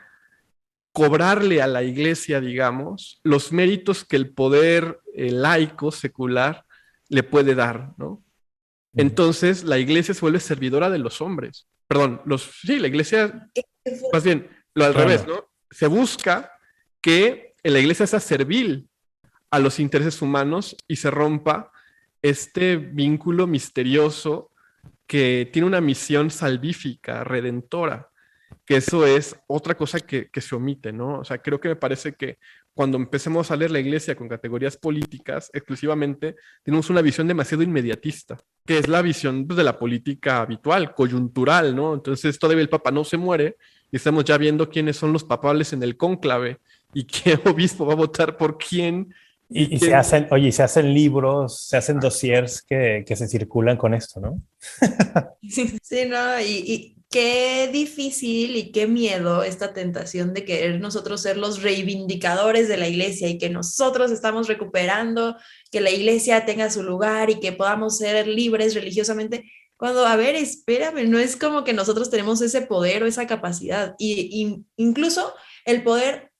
cobrarle a la iglesia, digamos, los méritos que el poder laico, secular, le puede dar, ¿no? Entonces, la iglesia se vuelve servidora de los hombres. Perdón, la iglesia, más bien, lo al revés, ¿no? Se busca que la iglesia sea servil a los intereses humanos y se rompa este vínculo misterioso que tiene una misión salvífica, redentora, que eso es otra cosa que se omite, ¿no? O sea, creo que me parece que cuando empecemos a leer la iglesia con categorías políticas exclusivamente, tenemos una visión demasiado inmediatista, que es la visión pues, de la política habitual, coyuntural, ¿no? Entonces todavía el Papa no se muere y estamos ya viendo quiénes son los papables en el cónclave y qué obispo va a votar por quién. Y se hacen libros, se hacen dossiers que se circulan con esto, ¿no? Sí, no, y qué difícil y qué miedo esta tentación de querer nosotros ser los reivindicadores de la iglesia y que nosotros estamos recuperando, que la iglesia tenga su lugar y que podamos ser libres religiosamente. Cuando, a ver, espérame, no es como que nosotros tenemos ese poder o esa capacidad. Y incluso el poder,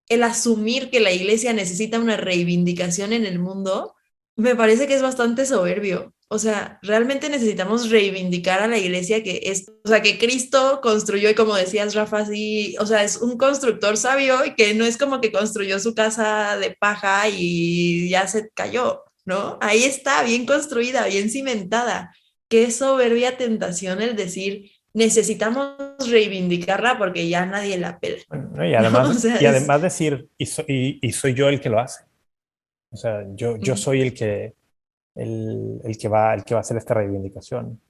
el asumir que la iglesia necesita una reivindicación en el mundo, me parece que es bastante soberbio. O sea, realmente necesitamos reivindicar a la iglesia que Cristo construyó y como decías, Rafa, sí, o sea, es un constructor sabio y que no es como que construyó su casa de paja y ya se cayó, ¿no? Ahí está, bien construida, bien cimentada. Qué soberbia tentación el decir, necesitamos reivindicarla porque ya nadie la pela. Bueno, y además, ¿no? O sea, además decir, y soy yo el que lo hace. O sea, yo soy el que va a hacer esta reivindicación.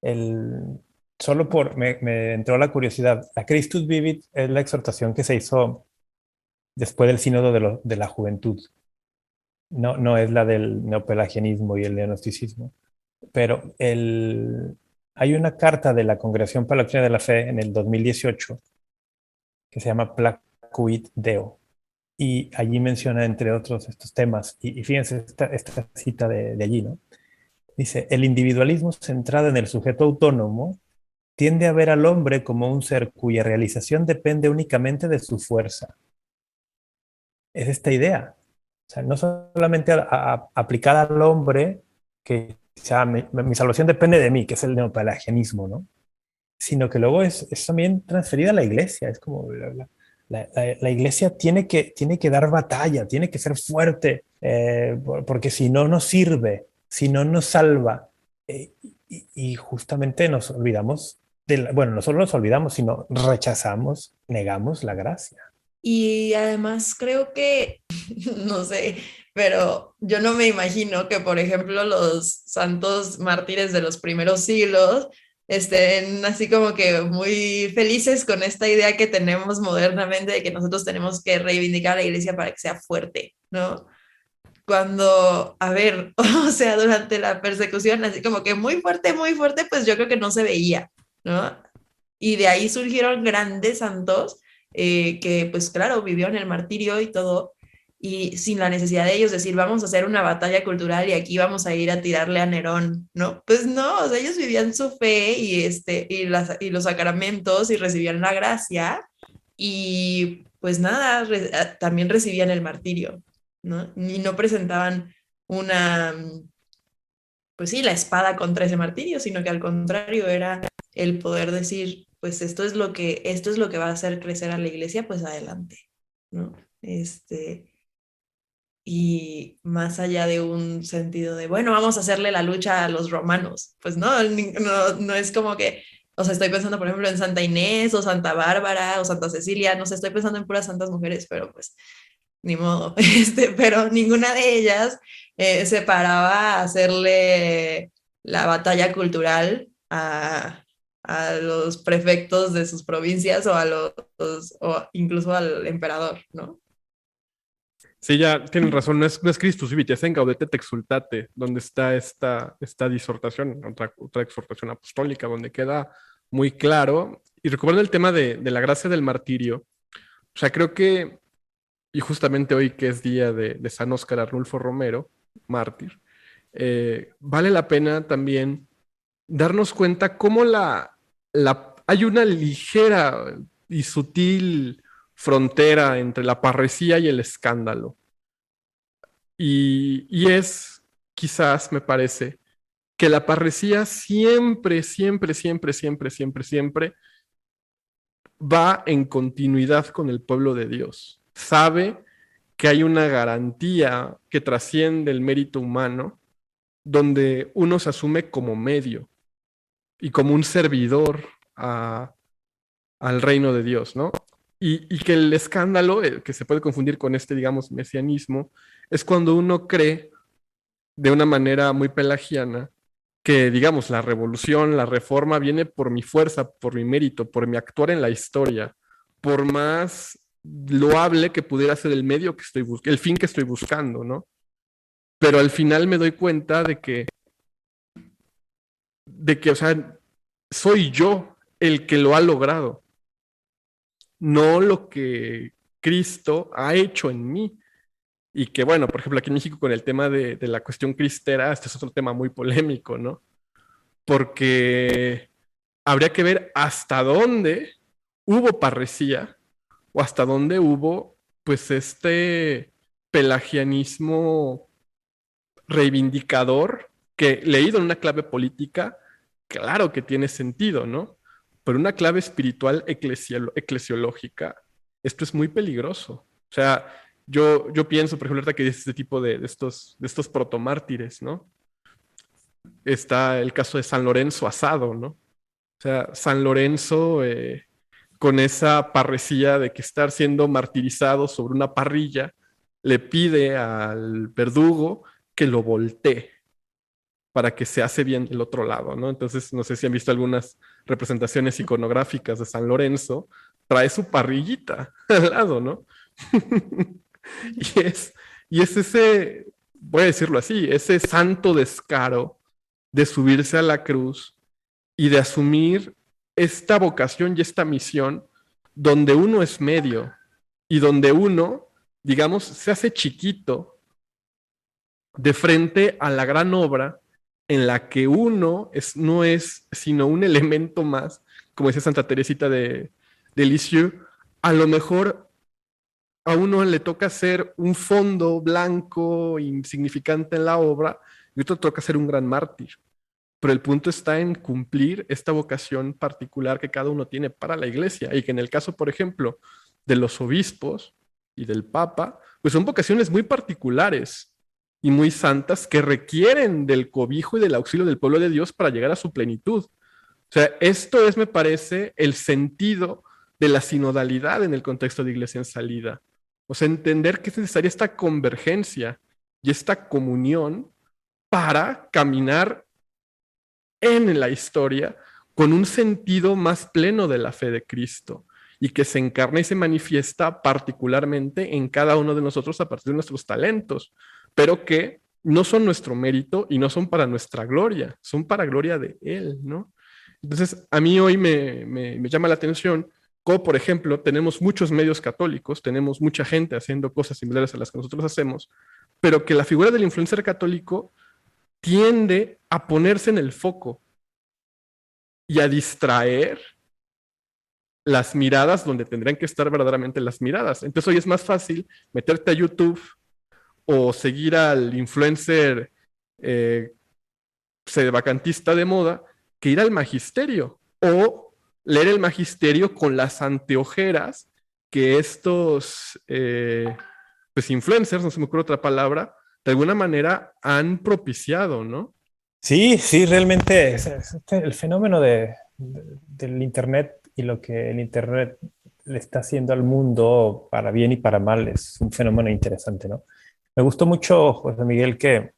Me entró la curiosidad. La Christus Vivit es la exhortación que se hizo después del sínodo de la juventud. No es la del neopelagianismo y el neognosticismo. Pero hay una carta de la Congregación para la Doctrina de la Fe en el 2018 que se llama Placuit Deo. Y allí menciona, entre otros, estos temas. Y fíjense esta cita de allí, ¿no? Dice, el individualismo centrado en el sujeto autónomo tiende a ver al hombre como un ser cuya realización depende únicamente de su fuerza. es esta idea. O sea, no solamente aplicada al hombre, que o sea, mi salvación depende de mí, que es el neopelagianismo, ¿no? Sino que luego es también transferida a la iglesia. Es como la iglesia tiene que dar batalla, tiene que ser fuerte, porque si no nos sirve, si no nos salva, y justamente nos olvidamos, bueno, no solo nos olvidamos, sino rechazamos, negamos la gracia. Y además creo que, no sé, pero yo no me imagino que, por ejemplo, los santos mártires de los primeros siglos estén así como que muy felices con esta idea que tenemos modernamente de que nosotros tenemos que reivindicar a la iglesia para que sea fuerte, ¿no? Cuando, a ver, o sea, durante la persecución, así como que muy fuerte, pues yo creo que no se veía, ¿no? Y de ahí surgieron grandes santos que, pues claro, vivieron el martirio y todo, y sin la necesidad de ellos decir, vamos a hacer una batalla cultural y aquí vamos a ir a tirarle a Nerón, ¿no? Pues no, o sea, ellos vivían su fe y los sacramentos y recibían la gracia y pues nada, también recibían el martirio, ¿no? Y no presentaban una, pues sí, la espada contra ese martirio, sino que al contrario era el poder decir, pues esto es lo que va a hacer crecer a la iglesia, pues adelante, ¿no? Y más allá de un sentido de, bueno, vamos a hacerle la lucha a los romanos, pues no es como que, o sea, estoy pensando, por ejemplo, en Santa Inés o Santa Bárbara o Santa Cecilia, no sé, estoy pensando en puras santas mujeres, pero pues ni modo, pero ninguna de ellas se paraba a hacerle la batalla cultural a los prefectos de sus provincias o incluso al emperador, ¿no? Sí, ya tienen razón, no es Christus Vivit, en Gaudete te exultate, donde está esta disertación, otra exhortación apostólica, donde queda muy claro. Y recuperando el tema de la gracia del martirio, o sea, creo que, y justamente hoy que es día de San Óscar Arnulfo Romero, mártir, vale la pena también darnos cuenta cómo hay una ligera y sutil frontera entre la parresía y el escándalo. Y es, quizás, me parece, que la parresía siempre va en continuidad con el pueblo de Dios. Sabe que hay una garantía que trasciende el mérito humano, donde uno se asume como medio y como un servidor al reino de Dios, ¿no? Y que el escándalo, que se puede confundir con digamos, mesianismo, es cuando uno cree de una manera muy pelagiana que, digamos, la revolución, la reforma viene por mi fuerza, por mi mérito, por mi actuar en la historia, por más loable que pudiera ser el medio que estoy buscando, el fin que estoy buscando, ¿no? Pero al final me doy cuenta de que, o sea, soy yo el que lo ha logrado, no lo que Cristo ha hecho en mí. Y que, bueno, por ejemplo, aquí en México con el tema de la cuestión cristera, este es otro tema muy polémico, ¿no? Porque habría que ver hasta dónde hubo parresía o hasta dónde hubo, pues, este pelagianismo reivindicador que, leído en una clave política, claro que tiene sentido, ¿no? Pero una clave espiritual eclesiológica, esto es muy peligroso. O sea, yo pienso, por ejemplo, ahorita que dices este tipo de estos protomártires, ¿no? Está el caso de San Lorenzo Asado, ¿no? O sea, San Lorenzo con esa parresía de que estar siendo martirizado sobre una parrilla, le pide al verdugo que lo voltee para que se hace bien del otro lado, ¿no? Entonces, no sé si han visto algunas representaciones iconográficas de San Lorenzo, trae su parrillita al lado, ¿no? y es ese, voy a decirlo así, ese santo descaro de subirse a la cruz y de asumir esta vocación y esta misión donde uno es medio y donde uno, digamos, se hace chiquito de frente a la gran obra en la que uno no es sino un elemento más, como decía Santa Teresita de Lisieux, a lo mejor a uno le toca ser un fondo blanco, insignificante en la obra, y otro toca ser un gran mártir. Pero el punto está en cumplir esta vocación particular que cada uno tiene para la iglesia, y que en el caso, por ejemplo, de los obispos y del papa, pues son vocaciones muy particulares y muy santas que requieren del cobijo y del auxilio del pueblo de Dios para llegar a su plenitud. O sea, esto es, me parece, el sentido de la sinodalidad en el contexto de Iglesia en Salida. O sea, entender que es necesaria esta convergencia y esta comunión para caminar en la historia con un sentido más pleno de la fe de Cristo y que se encarna y se manifiesta particularmente en cada uno de nosotros a partir de nuestros talentos, pero que no son nuestro mérito y no son para nuestra gloria, son para gloria de Él, ¿no? Entonces, a mí hoy me llama la atención como, por ejemplo, tenemos muchos medios católicos, tenemos mucha gente haciendo cosas similares a las que nosotros hacemos, pero que la figura del influencer católico tiende a ponerse en el foco y a distraer las miradas donde tendrían que estar verdaderamente las miradas. Entonces hoy es más fácil meterte a YouTube o seguir al influencer sedevacantista de moda que ir al magisterio o leer el magisterio con las anteojeras que estos pues influencers, no se me ocurre otra palabra, de alguna manera han propiciado, ¿no? Sí, sí, realmente el fenómeno del Internet y lo que el Internet le está haciendo al mundo para bien y para mal es un fenómeno interesante, ¿no? Me gustó mucho, José Miguel, que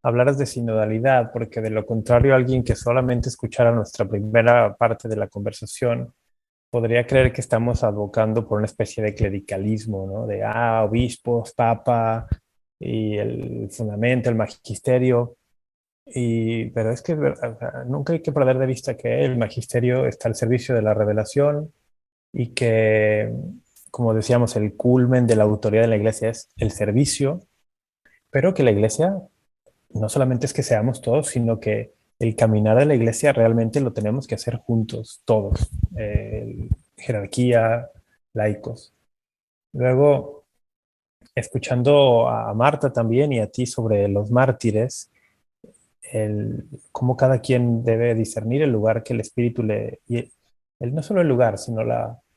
hablaras de sinodalidad, porque de lo contrario, alguien que solamente escuchara nuestra primera parte de la conversación podría creer que estamos advocando por una especie de clericalismo, ¿no? De, obispos, papa y el fundamento, el magisterio. Pero es que nunca hay que perder de vista que el magisterio está al servicio de la revelación y que, como decíamos, el culmen de la autoridad de la iglesia es el servicio, pero que la iglesia no solamente es que seamos todos, sino que el caminar de la iglesia realmente lo tenemos que hacer juntos, todos, jerarquía, laicos. Luego, escuchando a Marta también y a ti sobre los mártires, cómo cada quien debe discernir el lugar que el Espíritu no solo el lugar, sino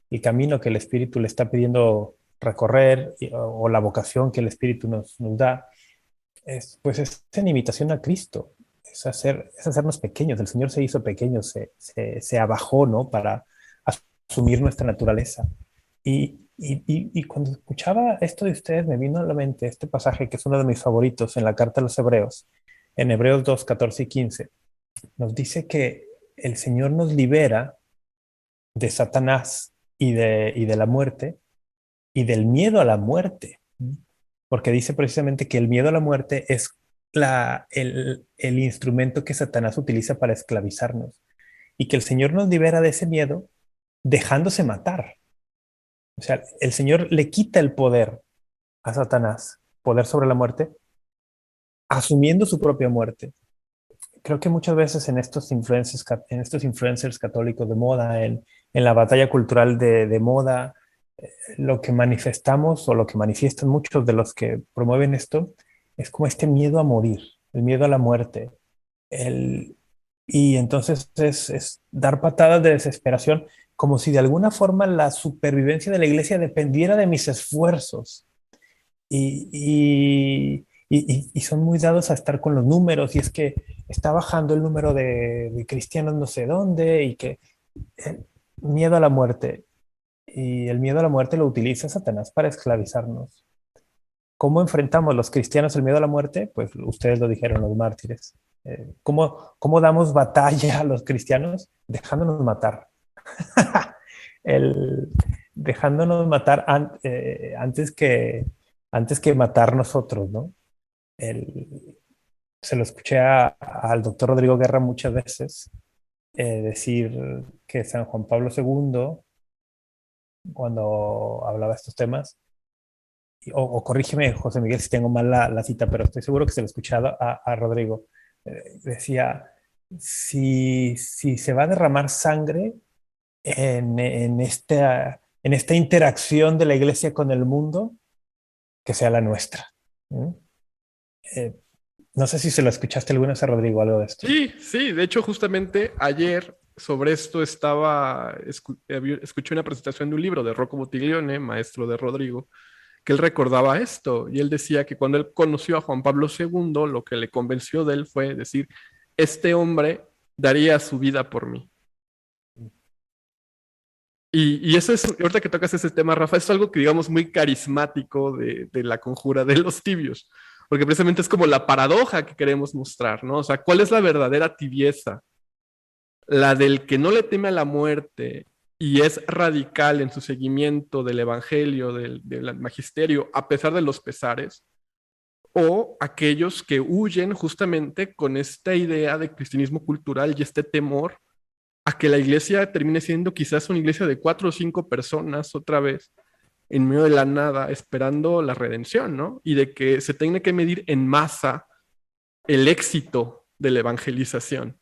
el camino que el Espíritu le está pidiendo recorrer o la vocación que el Espíritu nos da, pues es en imitación a Cristo, es hacernos pequeños. El Señor se hizo pequeño, se abajó, ¿no? Para asumir nuestra naturaleza. Y cuando escuchaba esto de ustedes, me vino a la mente este pasaje que es uno de mis favoritos en la carta a los Hebreos, en Hebreos 2, 14 y 15, nos dice que el Señor nos libera de Satanás y de la muerte y del miedo a la muerte, porque dice precisamente que el miedo a la muerte es el instrumento que Satanás utiliza para esclavizarnos y que el Señor nos libera de ese miedo dejándose matar. O sea, el Señor le quita el poder a Satanás, poder sobre la muerte, asumiendo su propia muerte. Creo que muchas veces en estos influencers católicos de moda, en la batalla cultural de moda, lo que manifestamos o lo que manifiestan muchos de los que promueven esto es como este miedo a morir, el miedo a la muerte. Y entonces es dar patadas de desesperación, como si de alguna forma la supervivencia de la iglesia dependiera de mis esfuerzos. Y son muy dados a estar con los números, y es que está bajando el número de cristianos no sé dónde, y que miedo a la muerte. Y el miedo a la muerte lo utiliza Satanás para esclavizarnos. ¿Cómo enfrentamos los cristianos el miedo a la muerte? Pues ustedes lo dijeron, los mártires. ¿Cómo damos batalla a los cristianos? Dejándonos matar. Dejándonos matar antes que matar nosotros, ¿no? Se lo escuché al doctor Rodrigo Guerra muchas veces decir que San Juan Pablo II, cuando hablaba de estos temas, o corrígeme, José Miguel, si tengo mal la cita, pero estoy seguro que se lo he escuchado a Rodrigo, decía, si se va a derramar sangre en en esta interacción de la iglesia con el mundo, que sea la nuestra. No sé si se lo escuchaste alguna vez a Rodrigo, algo de esto. Sí, sí, de hecho justamente ayer sobre esto escuché una presentación de un libro de Rocco Bottiglione, maestro de Rodrigo, que él recordaba esto y él decía que cuando él conoció a Juan Pablo II, lo que le convenció de él fue decir, este hombre daría su vida por mí. Y eso es, ahorita que tocas ese tema, Rafa, es algo que digamos muy carismático de la conjura de los tibios, porque precisamente es como la paradoja que queremos mostrar, ¿no? O sea, ¿cuál es la verdadera tibieza? La del que no le teme a la muerte y es radical en su seguimiento del evangelio, del magisterio, a pesar de los pesares, o aquellos que huyen justamente con esta idea de cristianismo cultural y este temor a que la iglesia termine siendo quizás una iglesia de 4 o 5 personas otra vez en medio de la nada esperando la redención, ¿no? Y de que se tiene que medir en masa el éxito de la evangelización.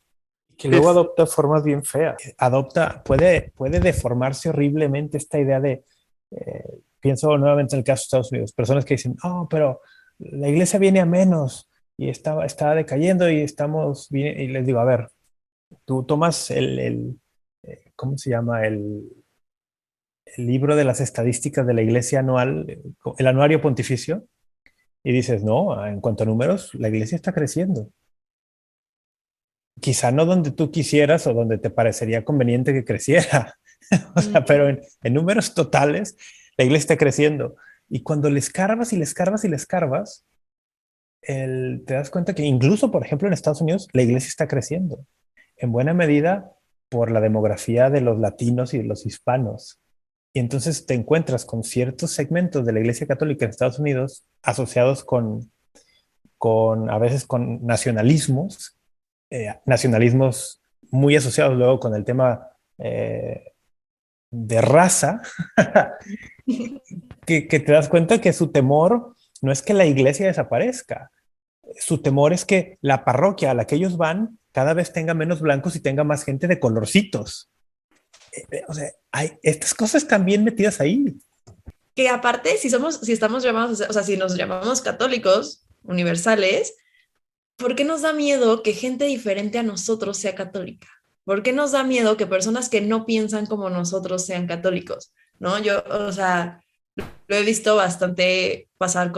Que luego adopta formas bien feas. Puede deformarse horriblemente esta idea de, pienso nuevamente en el caso de Estados Unidos, personas que dicen, oh, pero la iglesia viene a menos y está decayendo y estamos bien. Y les digo, a ver, tú tomas ¿cómo se llama? El libro de las estadísticas de la iglesia anual, el anuario pontificio, y dices, no, en cuanto a números, la iglesia está creciendo. Quizá no donde tú quisieras o donde te parecería conveniente que creciera, o sea, pero en números totales, la iglesia está creciendo. Y cuando le escarbas y le escarbas y le escarbas, te das cuenta que incluso, por ejemplo, en Estados Unidos, la iglesia está creciendo, en buena medida por la demografía de los latinos y de los hispanos. Y entonces te encuentras con ciertos segmentos de la iglesia católica en Estados Unidos asociados a veces con nacionalismos muy asociados luego con el tema de raza, que te das cuenta que su temor no es que la iglesia desaparezca, su temor es que la parroquia a la que ellos van cada vez tenga menos blancos y tenga más gente de colorcitos. O sea, hay estas cosas también metidas ahí. Que aparte, si estamos llamados, o sea, si nos llamamos católicos universales, ¿por qué nos da miedo que gente diferente a nosotros sea católica? ¿Por qué nos da miedo que personas que no piensan como nosotros sean católicos? ¿No? Yo, o sea, lo he visto bastante pasar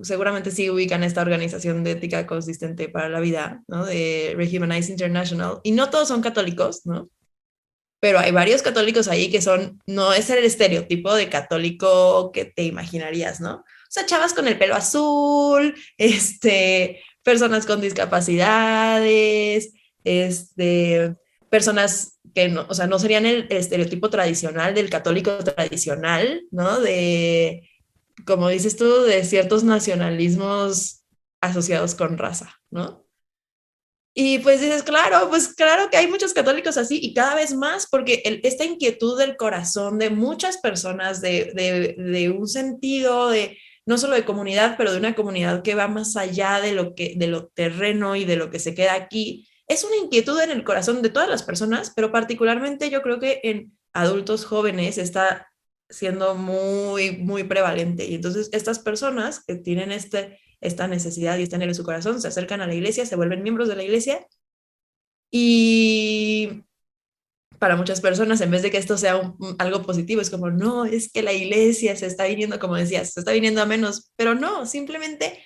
seguramente sí ubican esta organización de ética consistente para la vida, ¿no? De Rehumanize International, y no todos son católicos, ¿no? Pero hay varios católicos ahí que no es el estereotipo de católico que te imaginarías, ¿no? O sea, chavas con el pelo azul, personas con discapacidades, personas que no, o sea, no serían el estereotipo tradicional del católico tradicional, ¿no? De, como dices tú, de ciertos nacionalismos asociados con raza, ¿no? Y pues dices, pues claro que hay muchos católicos así y cada vez más, porque esta inquietud del corazón de muchas personas, de un sentido de no solo de comunidad, pero de una comunidad que va más allá de lo terreno y de lo que se queda aquí, es una inquietud en el corazón de todas las personas, pero particularmente yo creo que en adultos jóvenes está siendo muy, muy prevalente. Y entonces estas personas que tienen esta necesidad y están en su corazón, se acercan a la iglesia, se vuelven miembros de la iglesia, y para muchas personas, en vez de que esto sea algo positivo, es como, no, es que la iglesia se está viniendo, como decías, se está viniendo a menos, pero no, simplemente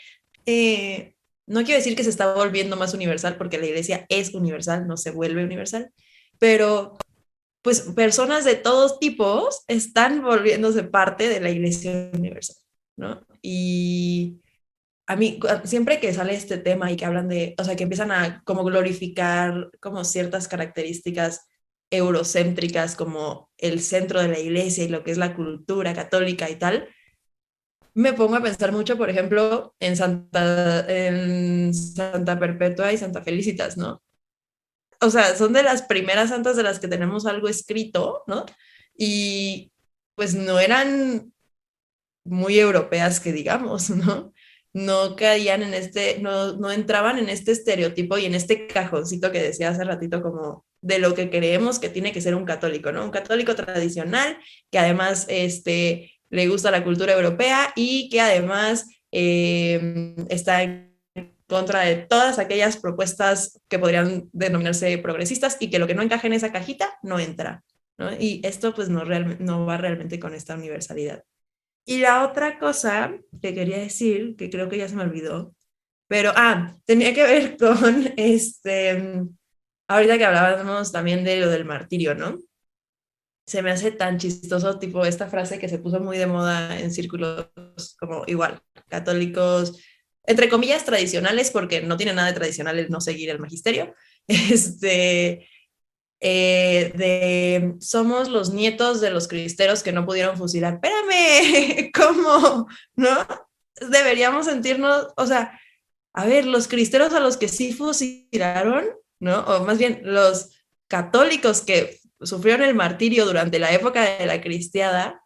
no quiero decir que se está volviendo más universal, porque la iglesia es universal, no se vuelve universal, pero pues personas de todos tipos están volviéndose parte de la iglesia universal, ¿no? Y a mí, siempre que sale este tema y que hablan o sea, que empiezan a como glorificar como ciertas características eurocéntricas como el centro de la iglesia y lo que es la cultura católica y tal, me pongo a pensar mucho, por ejemplo, en Santa Perpetua y Santa Felicitas, ¿no? O sea, son de las primeras santas de las que tenemos algo escrito, ¿no? Y pues no eran muy europeas que digamos, ¿no? No caían en no entraban en este estereotipo y en este cajoncito que decía hace ratito como de lo que creemos que tiene que ser un católico, ¿no? Un católico tradicional que además le gusta la cultura europea y que además está en contra de todas aquellas propuestas que podrían denominarse progresistas y que lo que no encaje en esa cajita no entra, ¿no? Y esto pues no va realmente con esta universalidad. Y la otra cosa que quería decir, que creo que ya se me olvidó, pero tenía que ver con ahorita que hablábamos también de lo del martirio, ¿no? Se me hace tan chistoso, tipo, esta frase que se puso muy de moda en círculos como igual, católicos, entre comillas, tradicionales, porque no tiene nada de tradicional el no seguir el magisterio, somos los nietos de los cristeros que no pudieron fusilar. Espérame, ¿cómo? ¿No? Deberíamos sentirnos, o sea, a ver, los cristeros a los que sí fusilaron, ¿no? O más bien, los católicos que sufrieron el martirio durante la época de la cristiada,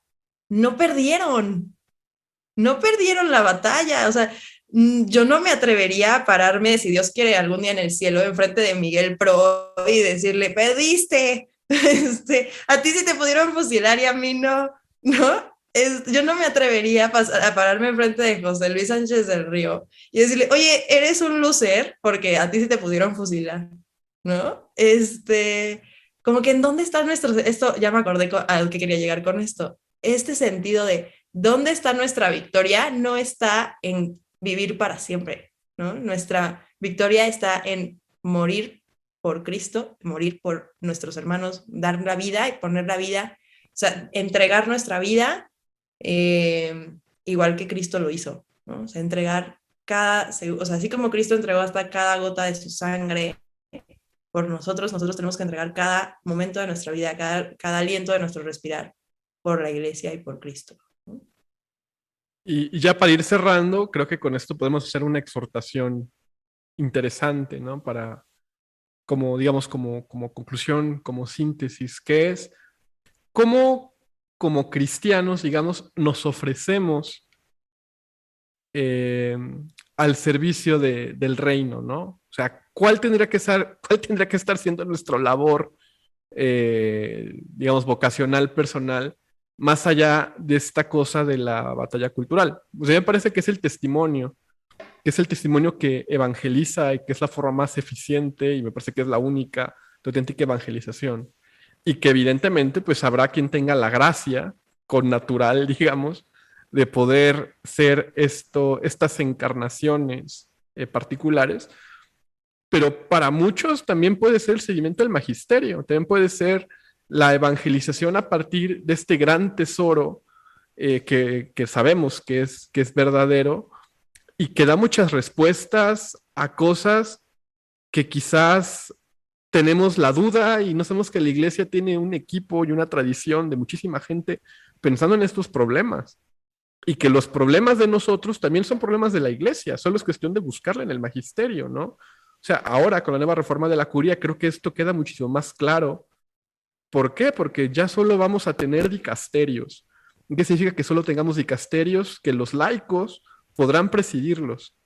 no perdieron la batalla, o sea, yo no me atrevería a pararme, si Dios quiere, algún día en el cielo, enfrente de Miguel Pro y decirle, perdiste, a ti sí te pudieron fusilar y a mí no, ¿no? Yo no me atrevería a pararme enfrente de José Luis Sánchez del Río y decirle, oye, eres un loser porque a ti sí te pudieron fusilar, ¿no? Como que en dónde está esto ya me acordé al que quería llegar con esto, este sentido de dónde está nuestra victoria no está en vivir para siempre, ¿no? Nuestra victoria está en morir por Cristo, morir por nuestros hermanos, dar la vida y poner la vida, o sea, entregar nuestra vida igual que Cristo lo hizo, ¿no? O sea, entregar o sea, así como Cristo entregó hasta cada gota de su sangre por nosotros tenemos que entregar cada momento de nuestra vida, cada aliento de nuestro respirar por la iglesia y por Cristo. Y ya para ir cerrando, creo que con esto podemos hacer una exhortación interesante, ¿no? Para, como digamos, como conclusión, como síntesis, que es cómo como cristianos, digamos, nos ofrecemos al servicio del reino, ¿no? O sea, ¿cuál tendría que estar siendo nuestra labor, digamos, vocacional, personal, más allá de esta cosa de la batalla cultural? O sea, me parece que es el testimonio que evangeliza y que es la forma más eficiente y me parece que es la única de auténtica evangelización. Y que evidentemente pues habrá quien tenga la gracia connatural, digamos, de poder ser estas encarnaciones particulares, pero para muchos también puede ser el seguimiento del magisterio, también puede ser la evangelización a partir de este gran tesoro que sabemos que es verdadero y que da muchas respuestas a cosas que quizás tenemos la duda y no sabemos que la iglesia tiene un equipo y una tradición de muchísima gente pensando en estos problemas y que los problemas de nosotros también son problemas de la iglesia, solo es cuestión de buscarla en el magisterio, ¿no? O sea, ahora con la nueva reforma de la curia creo que esto queda muchísimo más claro. ¿Por qué? Porque ya solo vamos a tener dicasterios. ¿Qué significa que solo tengamos dicasterios? Que los laicos podrán presidirlos.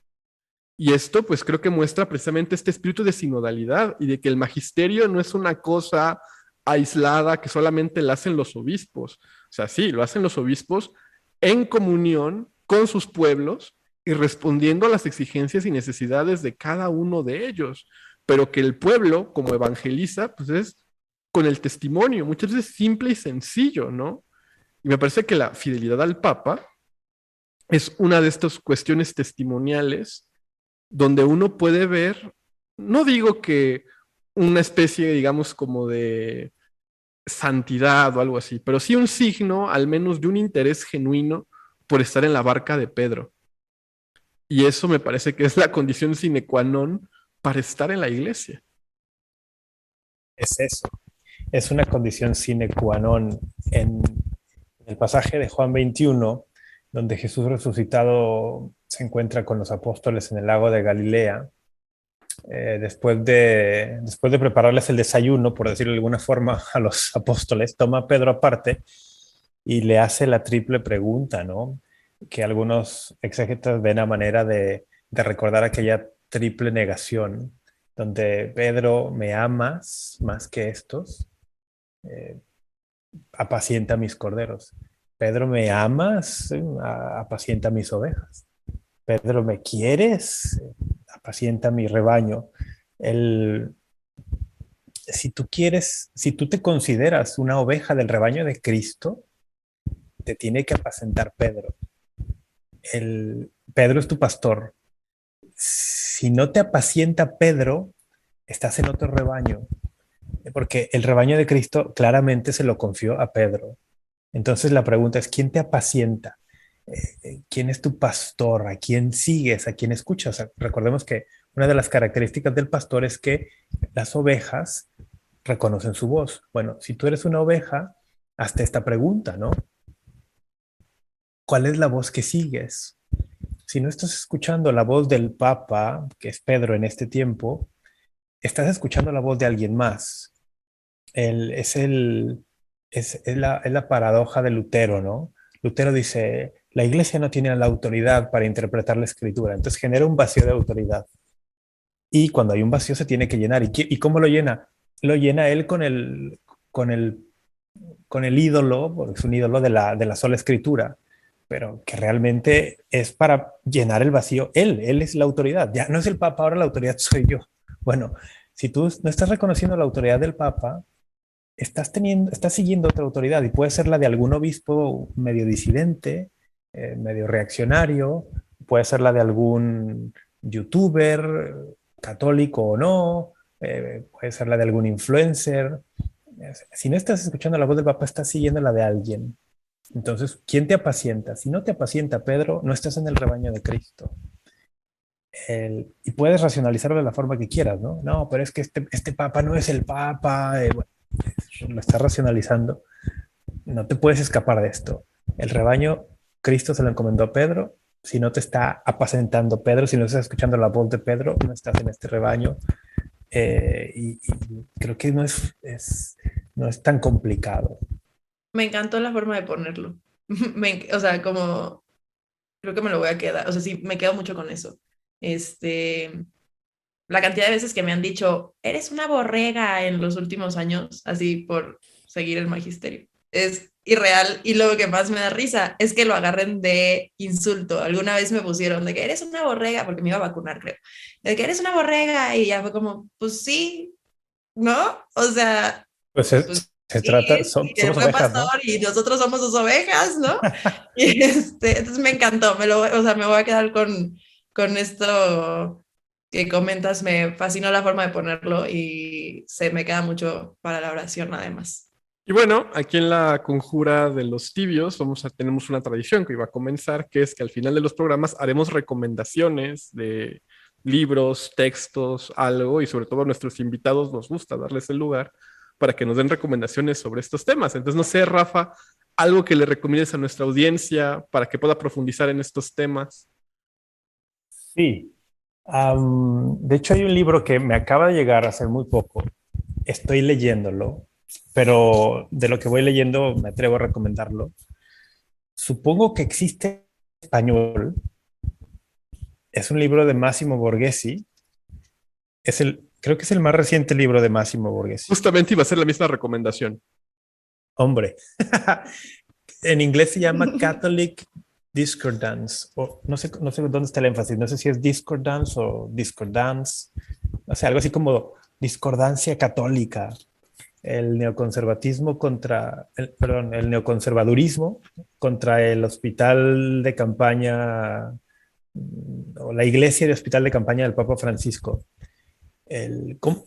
Y esto pues creo que muestra precisamente este espíritu de sinodalidad y de que el magisterio no es una cosa aislada que solamente la hacen los obispos. O sea, sí, lo hacen los obispos en comunión con sus pueblos y respondiendo a las exigencias y necesidades de cada uno de ellos, pero que el pueblo, como evangeliza, pues es con el testimonio, muchas veces simple y sencillo, ¿no? Y me parece que la fidelidad al Papa es una de estas cuestiones testimoniales donde uno puede ver, no digo que una especie, digamos, como de santidad o algo así, pero sí un signo, al menos, de un interés genuino por estar en la barca de Pedro. Y eso me parece que es la condición sine qua non para estar en la iglesia. Es eso. Es una condición sine qua non. En el pasaje de Juan 21, donde Jesús resucitado se encuentra con los apóstoles en el lago de Galilea, después de prepararles el desayuno, por decirlo de alguna forma, a los apóstoles, toma a Pedro aparte y le hace la triple pregunta, ¿no? Que algunos exégetas ven a manera de recordar aquella triple negación donde Pedro, me amas más que estos, eh, apacienta mis corderos. Pedro, me amas, apacienta mis ovejas. Pedro, ¿me quieres? Apacienta mi rebaño. El, si tú quieres, si tú te consideras una oveja del rebaño de Cristo, te tiene que apacentar Pedro. Pedro es tu pastor. Si no te apacienta Pedro, estás en otro rebaño, porque el rebaño de Cristo claramente se lo confió a Pedro. Entonces la pregunta es, ¿quién te apacienta? ¿Quién es tu pastor? ¿A quién sigues? ¿A quién escuchas? Recordemos que una de las características del pastor es que las ovejas reconocen su voz. Bueno, si tú eres una oveja, hazte esta pregunta, ¿no? ¿Cuál es la voz que sigues? Si no estás escuchando la voz del Papa, que es Pedro en este tiempo, estás escuchando la voz de alguien más. Es la paradoja de Lutero, ¿no? Lutero dice, la iglesia no tiene la autoridad para interpretar la escritura, entonces genera un vacío de autoridad. Y cuando hay un vacío se tiene que llenar. ¿Y cómo lo llena? Lo llena él con el, con el ídolo, porque es un ídolo de la sola escritura, pero que realmente es para llenar el vacío. Él es la autoridad. Ya no es el Papa, ahora la autoridad soy yo. Bueno, si tú no estás reconociendo la autoridad del Papa, estás siguiendo otra autoridad y puede ser la de algún obispo medio disidente, medio reaccionario, puede ser la de algún youtuber, católico o no, puede ser la de algún influencer. Si no estás escuchando la voz del Papa, estás siguiendo la de alguien. Entonces, ¿quién te apacienta? Si no te apacienta Pedro, no estás en el rebaño de Cristo. Y puedes racionalizarlo de la forma que quieras, ¿no? No, pero es que este Papa no es el Papa. Bueno, lo estás racionalizando. No te puedes escapar de esto. El rebaño, Cristo se lo encomendó a Pedro. Si no te está apacentando Pedro, si no estás escuchando la voz de Pedro, no estás en este rebaño. Y creo que no es tan complicado. Me encantó la forma de ponerlo. O sea, como creo que me lo voy a quedar. O sea, sí, me quedo mucho con eso. La cantidad de veces que me han dicho, eres una borrega en los últimos años, así por seguir el magisterio. Es irreal y lo que más me da risa es que lo agarren de insulto. Alguna vez me pusieron de que eres una borrega, porque me iba a vacunar, creo. De que eres una borrega y ya fue como, pues sí, ¿no? O sea, pues pues se sí, trata, somos fue ovejas, pastor, ¿no? y nosotros somos sus ovejas, ¿no? Y entonces me encantó, o sea, me voy a quedar con esto que comentas, me fascinó la forma de ponerlo y se me queda mucho para la oración además. Y bueno, aquí en la conjura de los tibios tenemos una tradición que iba a comenzar, que es que al final de los programas haremos recomendaciones de libros, textos, algo, y sobre todo a nuestros invitados nos gusta darles el lugar para que nos den recomendaciones sobre estos temas. Entonces, no sé, Rafa, algo que le recomiendes a nuestra audiencia para que pueda profundizar en estos temas. Sí. De hecho, hay un libro que me acaba de llegar hace muy poco. Estoy leyéndolo, pero de lo que voy leyendo me atrevo a recomendarlo. Supongo que existe en español. Es un libro de Massimo Borghesi. Creo que es el más reciente libro de Massimo Borghesi. Justamente iba a ser la misma recomendación. Hombre. En inglés se llama Catholic Discordance. O no sé dónde está el énfasis. No sé si es discordance o discordance. O sea, algo así como discordancia católica. El neoconservatismo el neoconservadurismo contra el hospital de campaña o la iglesia de hospital de campaña del Papa Francisco.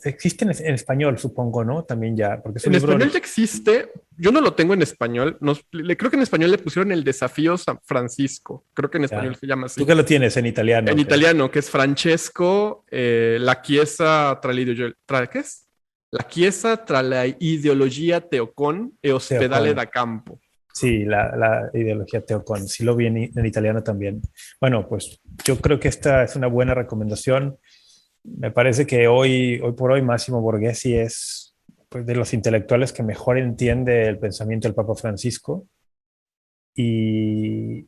Existe en español, supongo, ¿no? También ya, porque es un En libro... español ya existe, yo no lo tengo en español, creo que en español le pusieron el desafío San Francisco, creo que en español se llama así. ¿Tú qué lo tienes en italiano? En italiano, que es Francesco, la Chiesa tra l'ideologia, ¿qué es? La Chiesa tra la ideología teocon e ospedale da campo. Sí, la ideología teocon, sí lo vi en italiano también. Bueno, pues yo creo que esta es una buena recomendación. Me parece que hoy por hoy Massimo Borghesi es, pues, de los intelectuales que mejor entiende el pensamiento del Papa Francisco y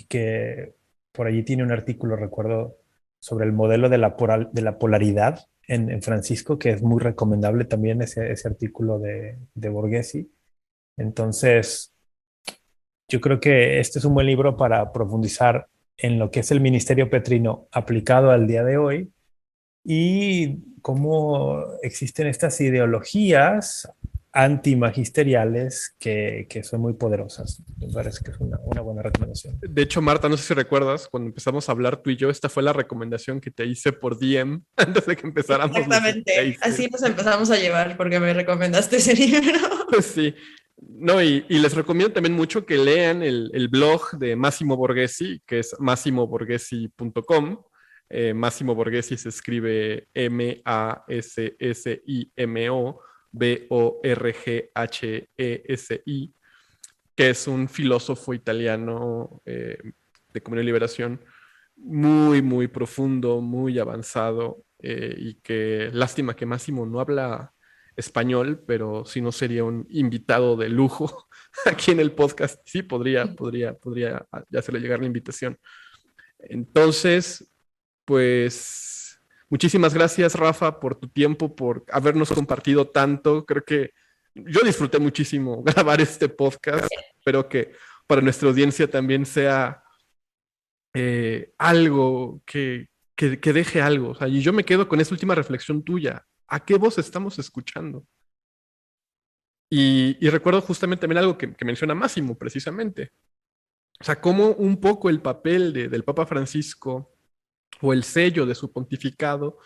que por allí tiene un artículo, recuerdo, sobre el modelo de la polaridad, en Francisco, que es muy recomendable también ese artículo de Borghesi. Entonces, yo creo que este es un buen libro para profundizar en lo que es el ministerio petrino aplicado al día de hoy y cómo existen estas ideologías antimagisteriales que son muy poderosas. Me parece que es una buena recomendación. De hecho, Marta, no sé si recuerdas, cuando empezamos a hablar tú y yo, esta fue la recomendación que te hice por DM antes de que empezáramos. Exactamente, así nos empezamos a llevar porque me recomendaste ese libro. Sí, no, y les recomiendo también mucho que lean el blog de Massimo Borghesi, que es massimoborghesi.com. Massimo Borghesi se escribe Massimo Borghesi, que es un filósofo italiano de Comunión y Liberación muy, muy profundo, muy avanzado, y que lástima que Massimo no habla español, pero si no sería un invitado de lujo aquí en el podcast. Sí, podría hacerle llegar la invitación. Entonces, pues muchísimas gracias, Rafa, por tu tiempo, por habernos compartido tanto. Creo que yo disfruté muchísimo grabar este podcast. Espero que para nuestra audiencia también sea algo que deje algo. O sea, y yo me quedo con esa última reflexión tuya. ¿A qué voz estamos escuchando? Y recuerdo justamente también algo que menciona Máximo, precisamente. O sea, cómo un poco el papel del Papa Francisco o el sello de su pontificado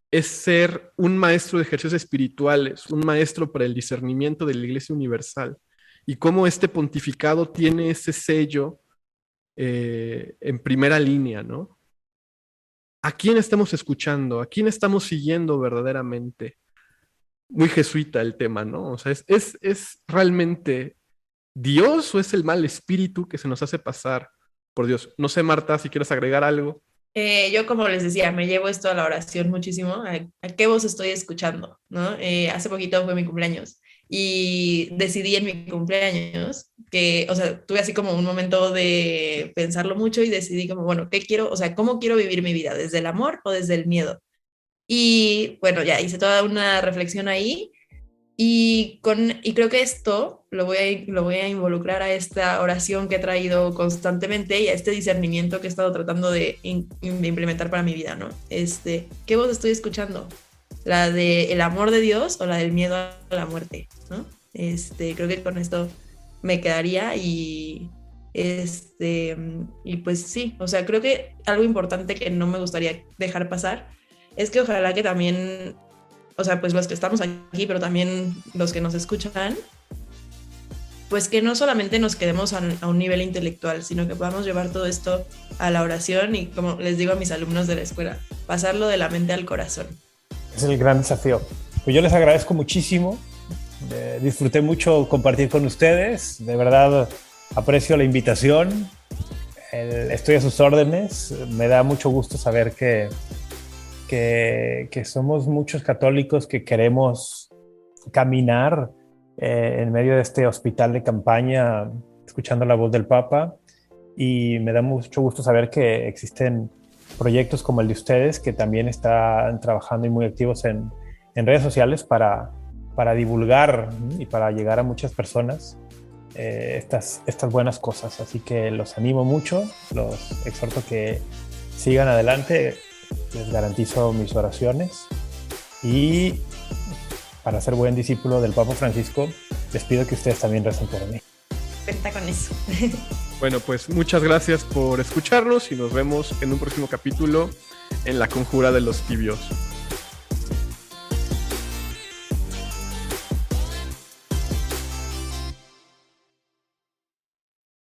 es ser un maestro de ejercicios espirituales, un maestro para el discernimiento de la Iglesia Universal, y cómo este pontificado tiene ese sello en primera línea, ¿no? ¿A quién estamos escuchando? ¿A quién estamos siguiendo verdaderamente? Muy jesuita el tema, ¿no? O sea, ¿es realmente Dios o es el mal espíritu que se nos hace pasar por Dios? No sé, Marta, si quieres agregar algo. Yo, como les decía, me llevo esto a la oración muchísimo. ¿A qué voz estoy escuchando? ¿No? Hace poquito fue mi cumpleaños y decidí en mi cumpleaños que, o sea, tuve así como un momento de pensarlo mucho y decidí como, bueno, ¿qué quiero? O sea, ¿cómo quiero vivir mi vida? ¿Desde el amor o desde el miedo? Y bueno, ya hice toda una reflexión ahí y creo que esto lo voy a involucrar a esta oración que he traído constantemente y a este discernimiento que he estado tratando de implementar para mi vida, ¿no? ¿Qué voz estoy escuchando? ¿La del amor de Dios o la del miedo a la muerte? ¿No? Creo que con esto me quedaría y pues sí, o sea, creo que algo importante que no me gustaría dejar pasar es que ojalá que también, o sea, pues los que estamos aquí, pero también los que nos escuchan, pues que no solamente nos quedemos a un nivel intelectual, sino que podamos llevar todo esto a la oración y, como les digo a mis alumnos de la escuela, pasarlo de la mente al corazón. Es el gran desafío. Pues yo les agradezco muchísimo. Disfruté mucho compartir con ustedes. De verdad aprecio la invitación. Estoy a sus órdenes. Me da mucho gusto saber que somos muchos católicos que queremos caminar en medio de este hospital de campaña, escuchando la voz del Papa, y me da mucho gusto saber que existen proyectos como el de ustedes que también están trabajando y muy activos en redes sociales para divulgar y para llegar a muchas personas estas buenas cosas. Así que los animo mucho, los exhorto que sigan adelante. Les garantizo mis oraciones y para ser buen discípulo del Papa Francisco les pido que ustedes también recen por mí. Cuenta con eso. Bueno, pues muchas gracias por escucharnos y nos vemos en un próximo capítulo en La Conjura de los Tibios.